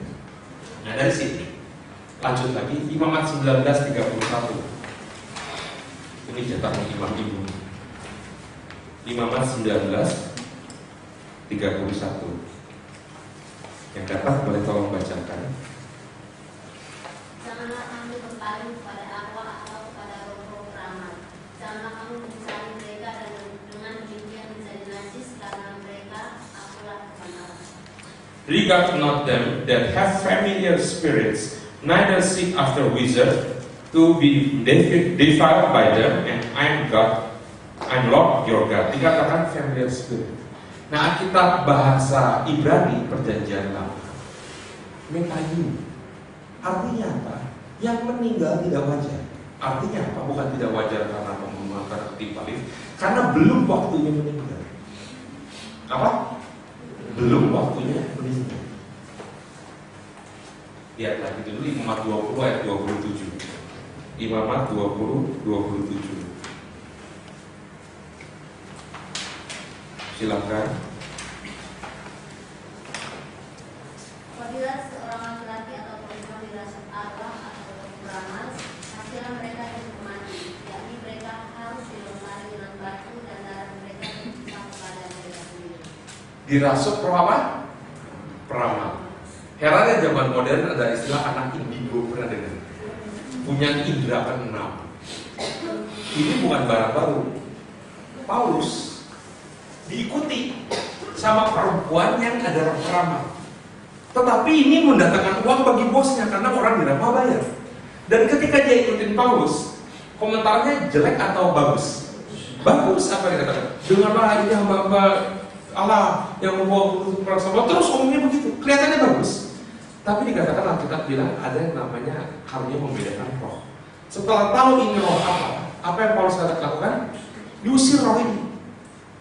Nah, dari sini lanjut lagi Imamat 19:31. Ini cetak Imam Ibu. Imamat 19:31. Yang dapat boleh tolong bacakan. Janganlah kamu berpaling kepada arwah atau kepada roh-roh keramat. Janganlah kamu mencari mereka dan dengan demikian menjadi najis, karena mereka akulah Tuhan Allah. Regard not them that have familiar spirits, neither seek after wizards to be defiled by them, and I'm God, I'm Lord your God. Dikatakan familiar spirit. Nah, Alkitab bahasa Ibrani perjanjian lama, metayu, artinya apa? Yang meninggal tidak wajar. Artinya apa? Bukan tidak wajar karena pembunuhan, karena ketimpalin, karena belum waktunya meninggal. Apa? Belum waktunya meninggal. Lihat lagi dulu Imamat 20 ayat 27. Imamat 20:27. Silakan. Apabila seorang laki-laki atau perempuan dirasuk arwah atau keramat, hasilnya mereka hidup mati, yakni mereka harus dilempari dengan batu dan darah mereka dipisah kepada mereka sendiri. Dirasuk roh apa? Peramal. Herannya zaman modern ada istilah anak indigo, pernah dengar? Punya indera keenam. Ini bukan barang baru. Paulus diikuti sama perempuan yang ada roh peramal. Tetapi ini mendatangkan uang bagi bosnya karena orang di Roma bayar. Dan ketika dia ikutin Paulus, komentarnya jelek atau bagus? Bagus, apa yang dikatakan? Dengarlah ini hamba-hamba Allah yang membawa perang sama. Terus ngomongnya begitu, kelihatannya bagus. Tapi dikatakan Alkitab bilang ada yang namanya karunia membedakan roh. Setelah tahu ini roh apa yang Paulus lakukan? diusir roh ini.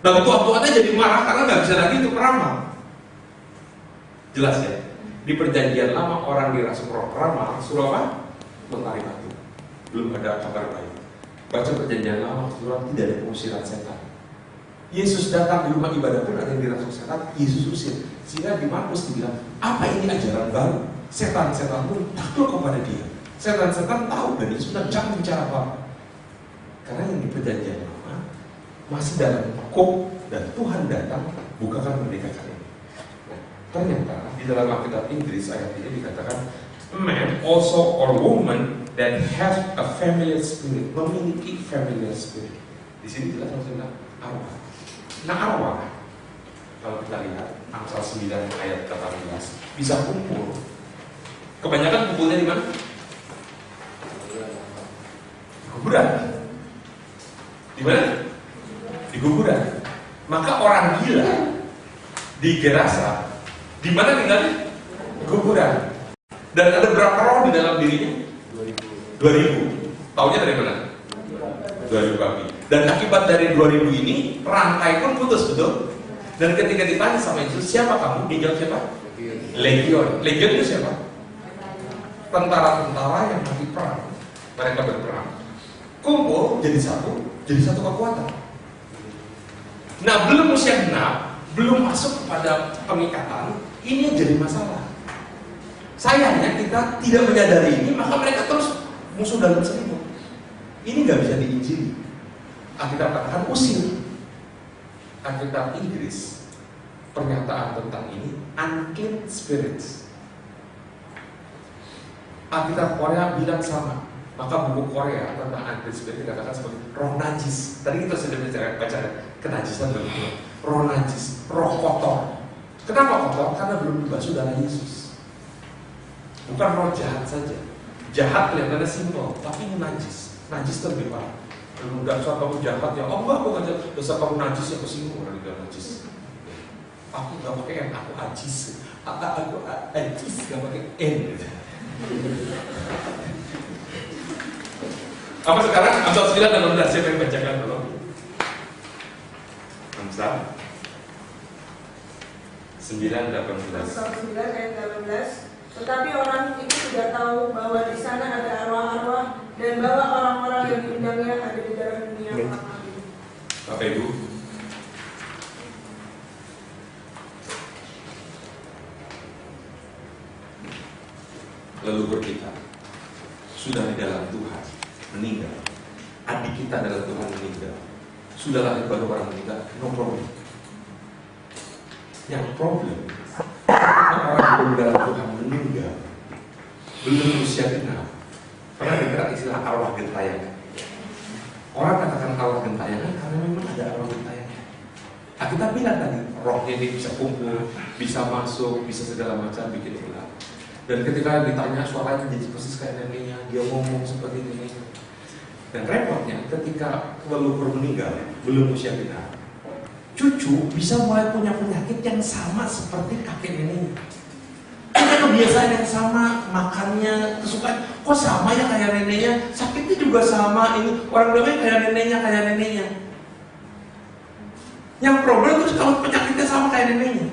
Dan tuan-tuannya jadi marah karena nggak bisa lagi untuk peramal. Jelas ya? Di perjanjian lama orang dirasuk roh peramal, suruh apa? Mentari batu. Belum ada kabar baik. Baca perjanjian lama, suruh tidak ada pengusiran setan. Yesus datang di rumah ibadah pun ada yang dirasuk setan, Yesus usir. Sehingga di Markus dibilang, apa ini ajaran baru? Setan-setan pun takut kepada dia. Setan-setan tahu dari Yesus dan jangan bicara apa. Karena yang di perjanjian lama masih dalam hukum dan Tuhan datang bukakan merdekakan ini. Nah, ternyata di dalam Alkitab Inggris ayat ini dikatakan, a man also or woman that has a familiar spirit, memiliki familiar spirit. Di sini jelas maksudnya arwah. Nah arwah, kalau kita lihat Amsal 9 ayat 18 bisa kumpul. Kebanyakan kumpulnya di mana? Kuburan. Di mana? Di kuburan. Maka orang gila di Gerasa, di mana tinggalnya? Kuburan. Dan ada berapa roh di dalam dirinya? 2000. Taunya dari mana? 2000 kaki. Dan akibat dari 2000 ini rantai pun putus, betul? Dan ketika ditanya sama Yesus, siapa kamu? Dia jawab siapa? Legion. Legion itu siapa? Tentara-tentara yang mati perang. Mereka berperang. Kumpul jadi satu kekuatan. Nah, belum usia genap, belum masuk kepada pengikatan, ini yang jadi masalah. Sayangnya kita tidak menyadari ini, maka mereka terus musuh dalam selimut. Ini nggak bisa diinjili. Alkitab katakan usir. Alkitab Inggris pernyataan tentang ini unclean spirits. Alkitab Korea bilang sama. Maka buku Korea tentang unclean spirit dikatakan sebagai roh najis. Tadi kita sudah baca kenajisan begitu. Roh najis, roh kotor. Kenapa kotor? Karena belum dibasuh darah Yesus. Bukan roh jahat saja. Jahat kelihatannya simpel, tapi ini najis. Najis lebih parah. Kalau dosa kamu jahat ya, oh enggak, aku aja dosa kamu najis ya kesinggung dari dalam najis. Aku nggak pakai N, aku ajis. Aku ajis nggak pakai N. Apa sekarang? Amsal 9:18, siapa yang bacakan dulu? Amsal 9:18. Amsal 9 ayat 18. Tetapi orang itu tidak tahu bahwa di sana ada arwah-arwah dan bahwa orang-orang yang diundangnya ada di dalam dunia api. Bapak Ibu, leluhur kita sudah di dalam Tuhan meninggal. Adik kita dalam Tuhan meninggal. Sudah lahir baru orang meninggal, no problem. Yang problem, orang belum dalam Tuhan meninggal, belum usia genap. Pernah dengar istilah arwah gentayangan? Orang katakan arwah gentayangan karena memang ada arwah gentayangan. Nah, kita bilang tadi, rohnya ini bisa kumpul, bisa masuk, bisa segala macam, bikin ulah. Dan ketika ditanya suaranya jadi persis kayak neneknya, dia ngomong seperti ini. Dan repotnya ketika leluhur meninggal, belum usia genap, cucu bisa mulai punya penyakit yang sama seperti kakek neneknya. Punya kebiasaan yang sama, makannya, kesukaan, kok sama ya kayak neneknya, sakitnya juga sama, ini orang bilang kayak neneknya. Yang problem itu kalau penyakitnya sama kayak neneknya.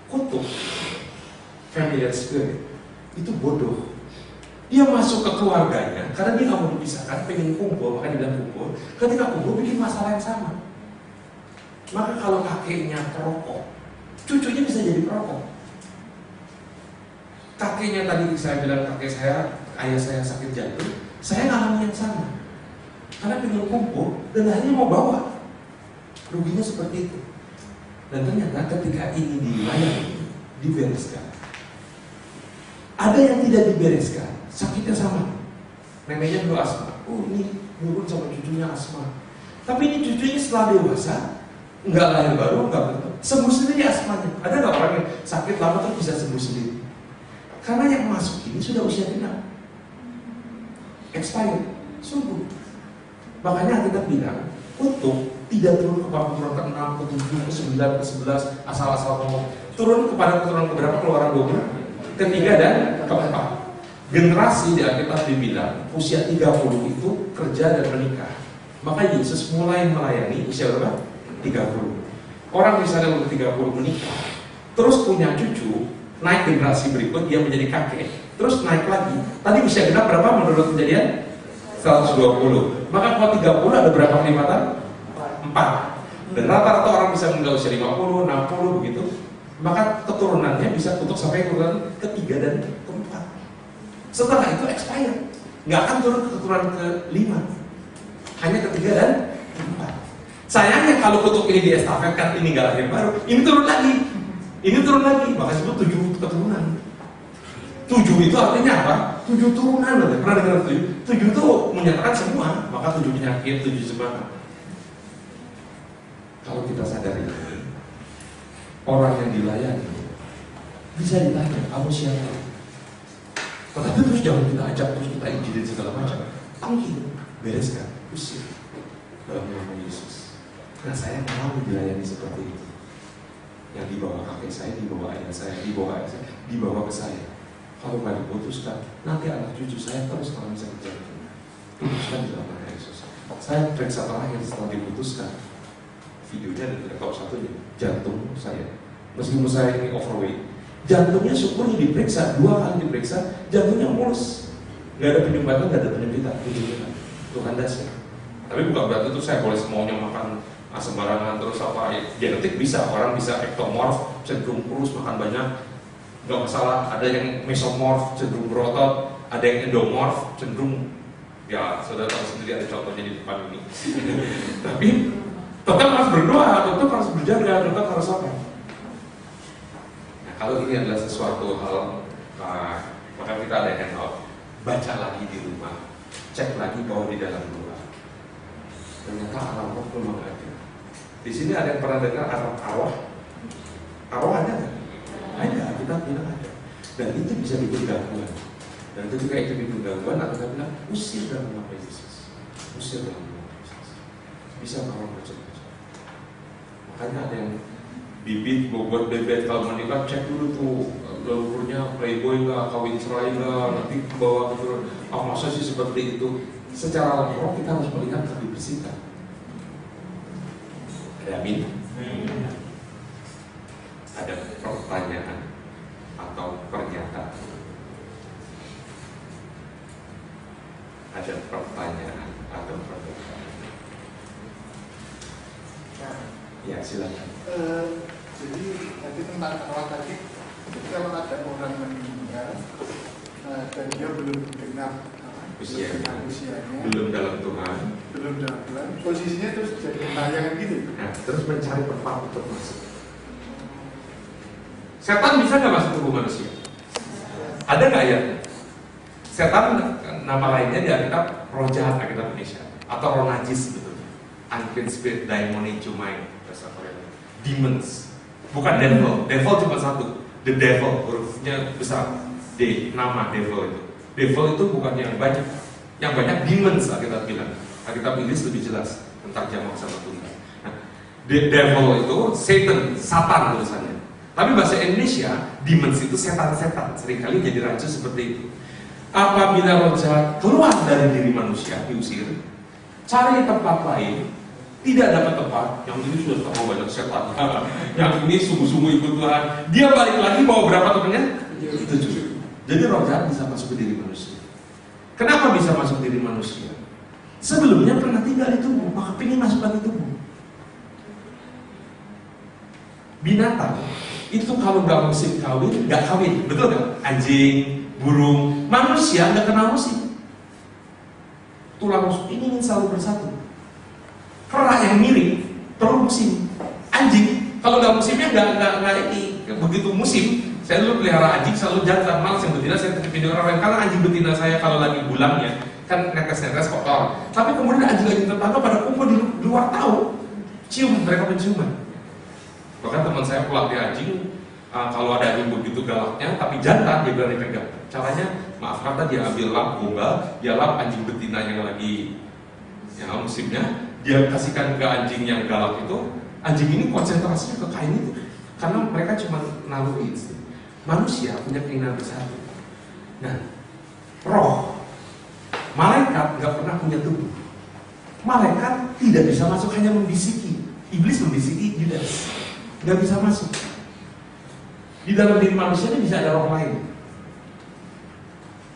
Kutuk, familiar spirit, itu bodoh. Dia masuk ke keluarganya, karena dia nggak mau dipisahkan, pengen kumpul, maka dia bilang kumpul. Ketika kumpul bikin masalah yang sama. Maka kalau kakeknya perokok, cucunya bisa jadi perokok. Kakeknya tadi saya bilang kakek saya, ayah saya sakit jantung, saya ngalamin yang sama. Karena pengen kumpul dan akhirnya mau bawa. Ruginya seperti itu. Dan ternyata ketika ini dilayani, dibereskan. Ada yang tidak dibereskan, sakitnya sama. Neneknya dulu asma. Ini nurun sama cucunya asma. Tapi ini cucunya setelah dewasa, nggak lahir baru, nggak bentuk, sembuh sendiri asmanya. Ada nggak orang yang sakit lama terus bisa sembuh sendiri? Karena yang masuk ini sudah usia genap, expired, sembuh. Makanya kita bilang, untuk tidak turun kepada keturunan ke-6, ke-7, ke-9, ke-11, asal-asal ngomong. Turun kepada keturunan keberapa? Keluaran 20, ketiga dan keempat. Generasi di Alkitab dibilang usia 30 itu kerja dan menikah. Maka Yesus mulai melayani usia berapa? 30. Orang misalnya umur 30 menikah, terus punya cucu, naik generasi berikut dia menjadi kakek, terus naik lagi. Tadi usia genap berapa menurut Kejadian? 120. Maka kalau 30 ada berapa kelipatan? 4. Dan rata-rata orang bisa meninggal usia 50, 60 begitu. Maka keturunannya bisa tutup sampai keturunan ketiga dan keempat. Setelah itu expired, nggak akan turun ke keturunan ke-5, hanya ketiga dan keempat. Sayangnya kalau kutub ini diestafetkan, ini nggak lahir baru, ini turun lagi, maka disebut 7 keturunan. 7 itu artinya apa? 7 turunan. Pernah dengar 7? 7 itu menyatakan semua, maka 7 penyakit, 7 semangat. Kalau kita sadari orang yang dilayani bisa ditanya, kamu siapa? Tetapi terus jangan kita ajak, terus kita injilin segala macam. Panggil, bereskan, usir dalam nama Yesus. Nah, saya mau dilayani seperti itu. Yang dibawa kakek saya, dibawa ayah saya, dibawa ke saya. Kalau nggak diputuskan, nanti anak cucu saya terus kalau bisa kejadian. Putuskan dalam nama Yesus. Saya periksa terakhir setelah diputuskan. Videonya ada di laptop satunya, jantung saya. Meskipun saya ini overweight, jantungnya syukurnya diperiksa, 2 kali diperiksa, jantungnya mulus, nggak ada penyumbatan, nggak ada penyempitan, Tuhan dasar. Tapi bukan berarti itu saya boleh semuanya makan sembarangan terus apa. Genetik bisa, orang bisa ektomorf, cenderung kurus, makan banyak, nggak masalah. Ada yang mesomorf, cenderung berotot, ada yang endomorf, cenderung ya saudara tahu sendiri, ada contohnya di depan ini. Tapi tetap harus berdoa, tetap harus berjaga, tetap harus apa. Kalau ini adalah sesuatu hal, maka kita ada handout, baca lagi di rumah, cek lagi bahwa di dalam doa. Ternyata alam roh memang ada. Di sini ada yang pernah dengar alam arwah? Arwah ada nggak? Ada, kita bilang ada. Dan itu bisa bikin gangguan. Dan ketika itu bikin gangguan, kita bilang usir dalam nama Yesus. Usir dalam nama Yesus. Bisa kalau macam-macam. Makanya ada yang bibit buat bebek kalau menikah, cek dulu tuh leluhurnya playboy nggak, kawin cerai nggak, nanti bawa keturunan. Masa sih seperti itu? Secara roh kita harus melihat lebih bersihkan. Ada amin? Ada pertanyaan atau pernyataan? Ada pertanyaan atau pernyataan? Ya silakan. Jadi tadi tentang awal tadi, kalau ada orang meninggal dan dia belum genap usianya, belum dalam Tuhan, posisinya terus jadi bayangan gitu. Nah, terus mencari tempat untuk masuk. Setan bisa nggak masuk ke tubuh manusia? Ada nggak ayatnya? Setan nama lainnya di Alkitab roh jahat, Alkitab Indonesia, atau roh najis sebetulnya. Unclean spirit, daimonichomai, bahasa Korea. Demons, bukan devil. Devil cuma satu, the devil, hurufnya besar, D, nama devil itu. Devil itu bukan yang banyak demons, Alkitab bilang. Alkitab Inggris lebih jelas tentang jamak sama tunggal. Nah, devil itu Satan, Satan tulisannya. Tapi bahasa Indonesia, demons itu setan-setan. Seringkali jadi rancu seperti itu. Apabila roh jahat keluar dari diri manusia, diusir, cari tempat lain, tidak dapat tempat, yang ini sudah terlalu banyak setan, yang ini sungguh-sungguh ikut Tuhan, dia balik lagi bawa berapa temannya? 7. Jadi roh jahat bisa masuk ke diri manusia. Kenapa bisa masuk ke diri manusia? Sebelumnya pernah tinggal di tubuh, maka ingin masuk lagi tubuh. Binatang itu kalau nggak musim kawin, nggak kawin, betul nggak? Anjing, burung, manusia nggak kenal musim. Tulang rusuk ini ingin selalu bersatu. Kera yang mirip perlu musim. Anjing kalau nggak musimnya nggak ini. Begitu musim, saya dulu pelihara anjing selalu jantan, malas yang betina saya titipin orang lain. Karena anjing betina saya kalau lagi bulangnya kan netes-netes kotor. Tapi kemudian anjing tetangga pada kumpul di luar tahu, cium, mereka penciuman. Bahkan teman saya pelatih anjing, kalau ada anjing begitu galaknya, tapi jantan dia berani pegang. Caranya, maaf kata dia ambil lap gombal, dia lap anjing betina yang lagi musimnya, dia kasihkan ke anjing yang galak itu. Anjing ini konsentrasinya ke kain itu, karena mereka cuma naruhin. Manusia punya keinginan bersatu. Nah, roh. Malaikat nggak pernah punya tubuh. Malaikat tidak bisa masuk, hanya membisiki. Iblis membisiki Judas, nggak bisa masuk. Di dalam diri manusia ini bisa ada roh lain.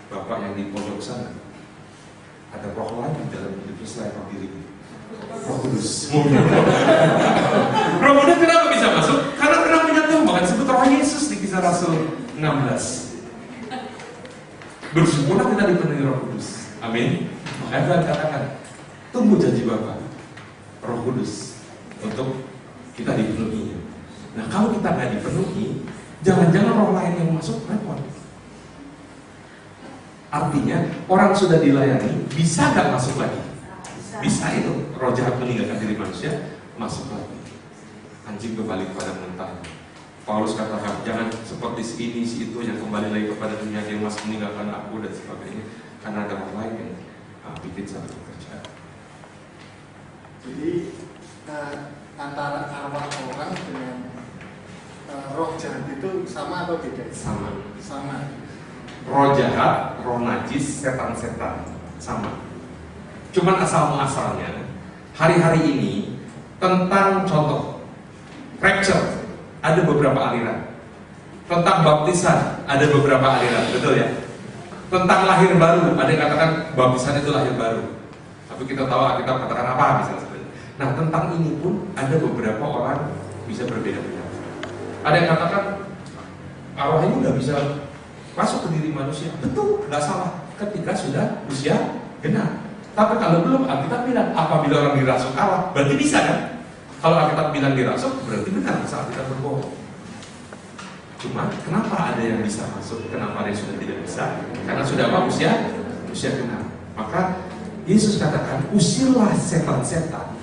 Bapak yang di pojok sana, ada roh lain di dalam hidup selain roh diri. Roh Kudus. Roh Kudus kenapa bisa masuk? Karena pernah punya tubuh. Bahkan disebut roh Yesus di Kisah Rasul 16. Bersyukurlah kita dipenuhi Roh Kudus. Amin. Makanya Tuhan katakan, tunggu janji Bapa, Roh Kudus, untuk kita dipenuhi. Nah, kalau kita nggak dipenuhi, jangan-jangan roh lain yang masuk repot. Artinya orang sudah dilayani, bisa nggak masuk lagi? Bisa itu. Roh jahat meninggalkan diri manusia, masuk lagi. Anjing kembali kepada mentah. Paulus katakan, jangan seperti si ini, si itu yang kembali lagi kepada dunia, dia masih meninggalkan aku dan sebagainya. Karena ada orang lain yang bikin satu pekerjaan. Jadi antara arwah orang dengan roh jahat itu sama atau beda? Sama. Roh jahat, roh najis, setan-setan sama. Cuman asal muasalnya hari-hari ini tentang contoh rapture ada beberapa aliran, tentang baptisan ada beberapa aliran, betul ya? Tentang lahir baru ada yang katakan baptisan itu lahir baru, tapi kita tahu kita katakan apa misalnya. Nah, tentang ini pun ada beberapa orang bisa berbeda-beda. Ada yang katakan arwah ini nggak bisa masuk ke diri manusia. Betul, nggak salah ketika sudah usia genap. Tapi kalau belum, Alkitab bilang apabila orang dirasuk Allah, berarti bisa kan? Kalau Alkitab bilang dirasuk, berarti benar saat kita berbohong. Cuma kenapa ada yang bisa masuk, kenapa ada yang sudah tidak bisa? Karena sudah apa? Usia genap. Maka Yesus katakan, usirlah setan-setan,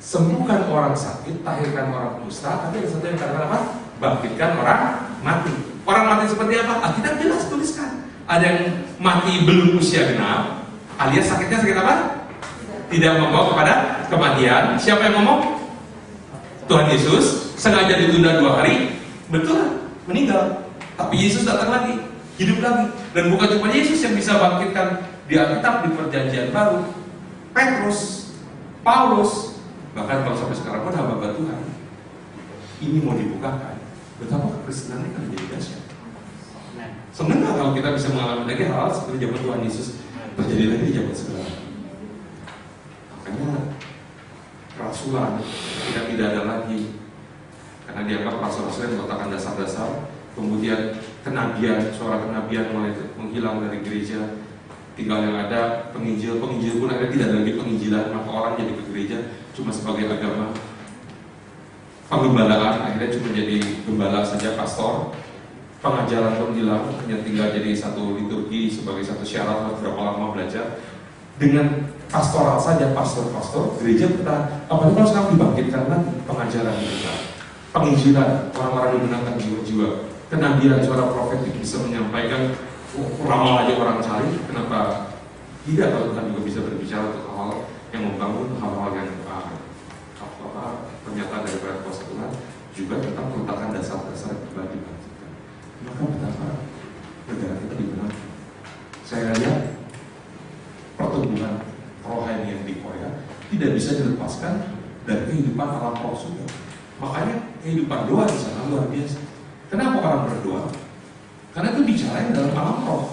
sembuhkan orang sakit, tahirkan orang kusta. Tapi ada satu yang katakan apa? Bangkitkan orang mati. Orang mati seperti apa? Alkitab jelas tuliskan. Ada yang mati belum usia genap, alias sakitnya sakit apa? Tidak membawa kepada kematian. Siapa yang ngomong? Tuhan Yesus. Sengaja ditunda 2 hari, betul, meninggal. Tapi Yesus datang lagi, hidup lagi. Dan bukan cuma Yesus yang bisa bangkitkan di Alkitab, di Perjanjian Baru, Petrus, Paulus, bahkan kalau sampai sekarang pun hamba Tuhan. Ini mau dibukakan. Betapa kekristenan ini kan menjadi dahsyat. Senang nggak kalau kita bisa mengalami lagi hal seperti zaman Tuhan Yesus terjadi lagi di zaman sekarang. Makanya kerasulan tidak ada lagi, karena dianggap rasul-rasul yang meletakkan dasar-dasar. Kemudian kenabian, suara kenabian mulai menghilang dari gereja. Tinggal yang ada penginjil pun akhirnya tidak ada lagi penginjilan. Maka orang jadi ke gereja cuma sebagai agama. Penggembalaan akhirnya cuma jadi gembala saja, pastor. Pengajaran pun hilang, hanya tinggal jadi satu liturgi sebagai satu syarat berapa lama belajar. Dengan pastoral saja, pastor-pastor gereja bertahan. Apalagi kalau sekarang dibangkitkan lagi pengajaran kita, penginjilan, orang-orang dimenangkan jiwa-jiwa, kenabian, suara profetik bisa menyampaikan. Ramal aja orang cari, kenapa tidak kalau Tuhan juga bisa berbicara untuk hal yang membangun, hal-hal yang pernyataan daripada kuasa Tuhan, juga tentang peletakan dasar-dasar pribadi. Maka betapa negara kita dimenangkan. Saya lihat pertumbuhan rohani yang di Korea tidak bisa dilepaskan dari kehidupan alam roh juga. Makanya kehidupan doa di sana luar biasa. Kenapa orang berdoa? Karena itu bicara dalam alam roh.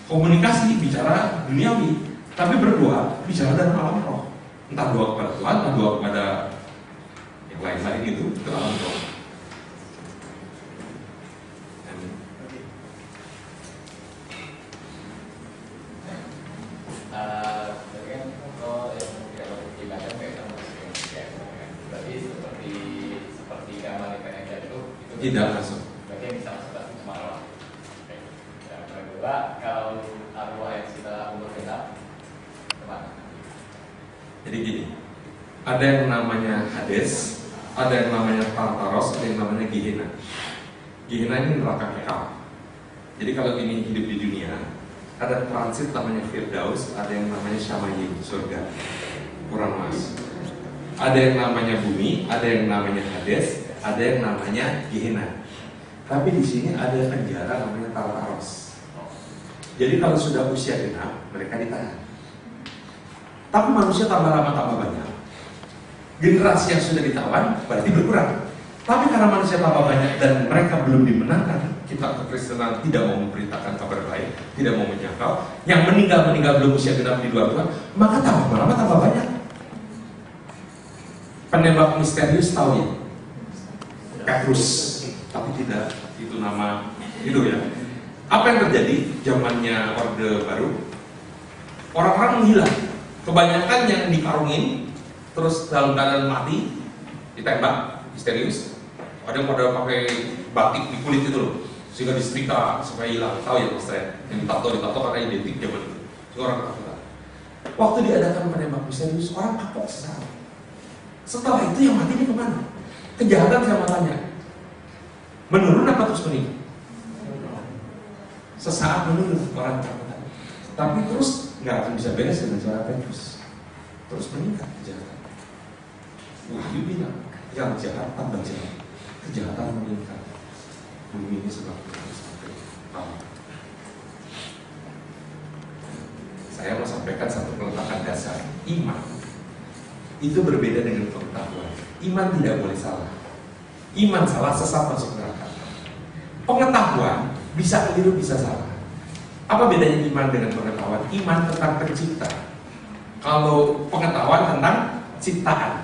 Komunikasi bicara duniawi, tapi berdoa bicara dalam alam roh. Entah doa kepada Tuhan, entah doa kepada yang lain-lain itu alam roh. Tidak masuk. Berarti yang bisa masuk cuma arwah. Yang kedua, kalau arwah yang sudah umur genap, kemana? Jadi gini, ada yang namanya Hades, ada yang namanya Tartaros, ada yang namanya Gehenna. Gehenna ini neraka kekal. Jadi kalau ini hidup di dunia, ada transit namanya Firdaus, ada yang namanya Shamayim, surga, kurang mas. Ada yang namanya bumi, ada yang namanya Hades, ada yang namanya Gehenna. Tapi di sini ada penjara namanya Tartaros. Jadi kalau sudah usia genap, mereka ditahan. Tapi manusia tambah lama tambah banyak. Generasi yang sudah ditawan berarti berkurang. Tapi karena manusia tambah banyak dan mereka belum dimenangkan, kita kekristenan tidak mau memberitakan kabar baik, tidak mau menyangkal, yang meninggal belum usia genap di luar Tuhan, maka tambah lama tambah banyak. Penembak misterius tahu ya, Petrus, tapi tidak itu nama itu ya. Apa yang terjadi zamannya Orde Baru? Orang-orang menghilang. Kebanyakan yang dikarungin terus dalam keadaan mati ditembak misterius. Ada yang pada pakai batik di kulit itu loh, sehingga disetrika supaya hilang. Tahu ya Mas saya? Yang ditato karena identik zaman itu. Jadi orang ketakutan. Waktu diadakan penembak misterius, orang kapok sesaat. Setelah itu yang mati ini kemana? Kejahatan saya tanya, menurun apa terus meningkat? Sesaat menurun orang ketakutan. Tapi terus nggak akan bisa beres dengan cara Petrus. Terus meningkat kejahatan. Wahyu bilang, yang jahat tambah jahat. Kejahatan meningkat. Bumi ini sebabnya sampai lama. Saya mau sampaikan satu peletakan dasar. Iman itu berbeda dengan pengetahuan. Iman tidak boleh salah. Iman salah sesat masuk neraka. Pengetahuan bisa keliru bisa salah. Apa bedanya iman dengan pengetahuan? Iman tentang pencipta. Kalau pengetahuan tentang ciptaan.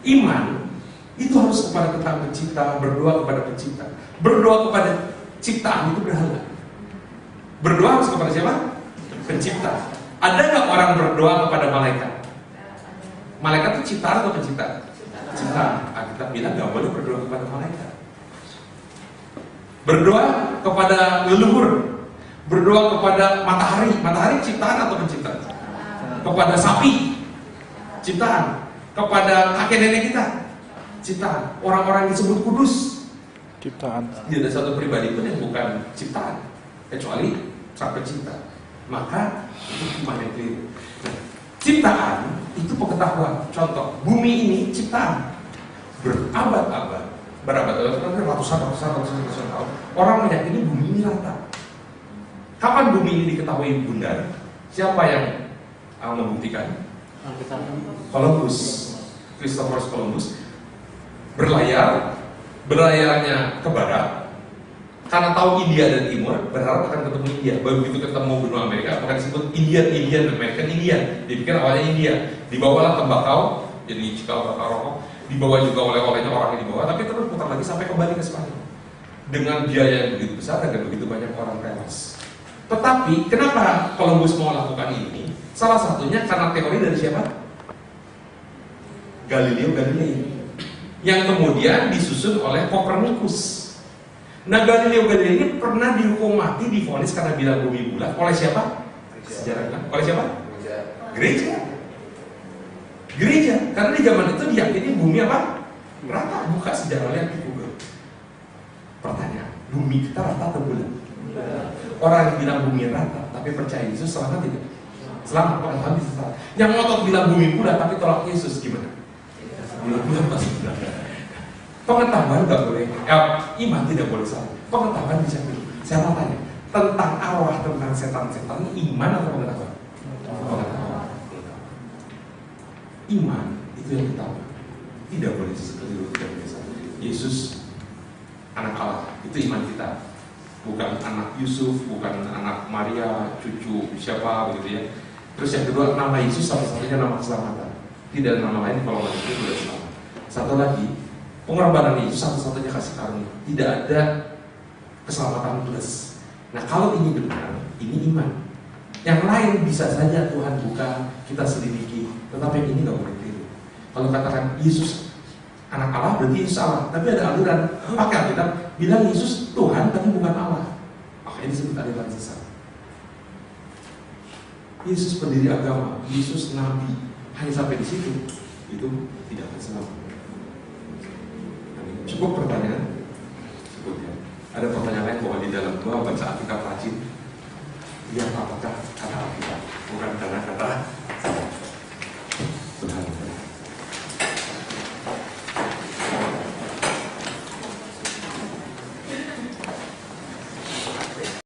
Iman itu harus kepada tentang pencipta, berdoa kepada pencipta. Berdoa kepada ciptaan itu berhala. Berdoa harus kepada siapa? Pencipta. Ada nggak orang berdoa kepada malaikat? Malaikat itu ciptaan atau pencipta? Ciptaan. Kita bilang nggak boleh berdoa kepada malaikat. Berdoa kepada leluhur. Berdoa kepada matahari. Matahari ciptaan atau pencipta? Kepada sapi, ciptaan. Kepada kakek nenek kita, ciptaan. Orang-orang yang disebut kudus, ciptaan. Tidak ada satu pribadi pun yang bukan ciptaan, kecuali sang pencipta. Maka itu iman yang keliru. Ciptaan itu pengetahuan. Contoh, bumi ini ciptaan. Berabad-abad, ratusan tahun. Orang meyakini bumi ini rata. Kapan bumi ini diketahui bundar? Siapa yang membuktikan? Columbus, Christopher Columbus berlayarnya ke barat karena tahu India dan Timur, berharap akan ketemu India. Begitu ketemu benua Amerika, akan disebut Indian American Indian. Dipikir awalnya India. Dibawalah tembakau, jadi cikal bakal rokok. Dibawa juga oleh-olehnya orang yang dibawa, tapi terus putar lagi sampai kembali ke Spanyol dengan biaya yang begitu besar dan begitu banyak orang tewas. Tetapi kenapa Columbus mau lakukan ini? Salah satunya karena teori dari siapa? Galileo Galilei, yang kemudian disusun oleh Copernicus. Nah, Galileo Galilei ini pernah dihukum mati, divonis karena bilang bumi bulat oleh siapa? Sejarahnya. Oleh siapa? Gereja. Karena di zaman itu diyakini bumi apa? Rata. Buka sejarahnya di Google. Pertanyaan, bumi kita rata atau bulat? Orang yang bilang bumi rata tapi percaya Yesus selamat tidak? Selamat, pengetahuan bisa salah. Yang ngotot bilang bumi bulat tapi tolak Yesus gimana? Bulat pasti bulat. Pengetahuan nggak boleh, iman tidak boleh salah. Pengetahuan bisa keliru. Saya mau tanya tentang arwah, tentang setan-setan, iman atau pengetahuan? Pengetahuan. Iman itu yang utama. Tidak boleh keliru, tidak boleh salah. Yesus anak Allah, itu iman kita. Bukan anak Yusuf, bukan anak Maria, cucu siapa begitu ya. Terus yang kedua, nama Yesus satu-satunya nama keselamatan. Tidak ada nama lain kalau manusia tidak selamat. Satu lagi, pengorbanan Yesus satu-satunya kasih karunia. Tidak ada keselamatan plus. Nah, kalau ini benar, ini iman. Yang lain bisa saja Tuhan buka, kita selidiki, tetapi ini nggak boleh keliru. Kalau katakan Yesus anak Allah, berarti Yesus Allah. Tapi ada aliran pakai Alkitab bilang Yesus Tuhan tapi bukan Allah. Makanya disebut aliran sesat. Yesus pendiri agama, Yesus nabi, hanya sampai di situ, itu tidak akan selamat. Cukup pertanyaan? Cukup ya. Ada pertanyaan lain bahwa di dalam doa baca Alkitab rajin, lihat apakah kata Alkitab, bukan karena kata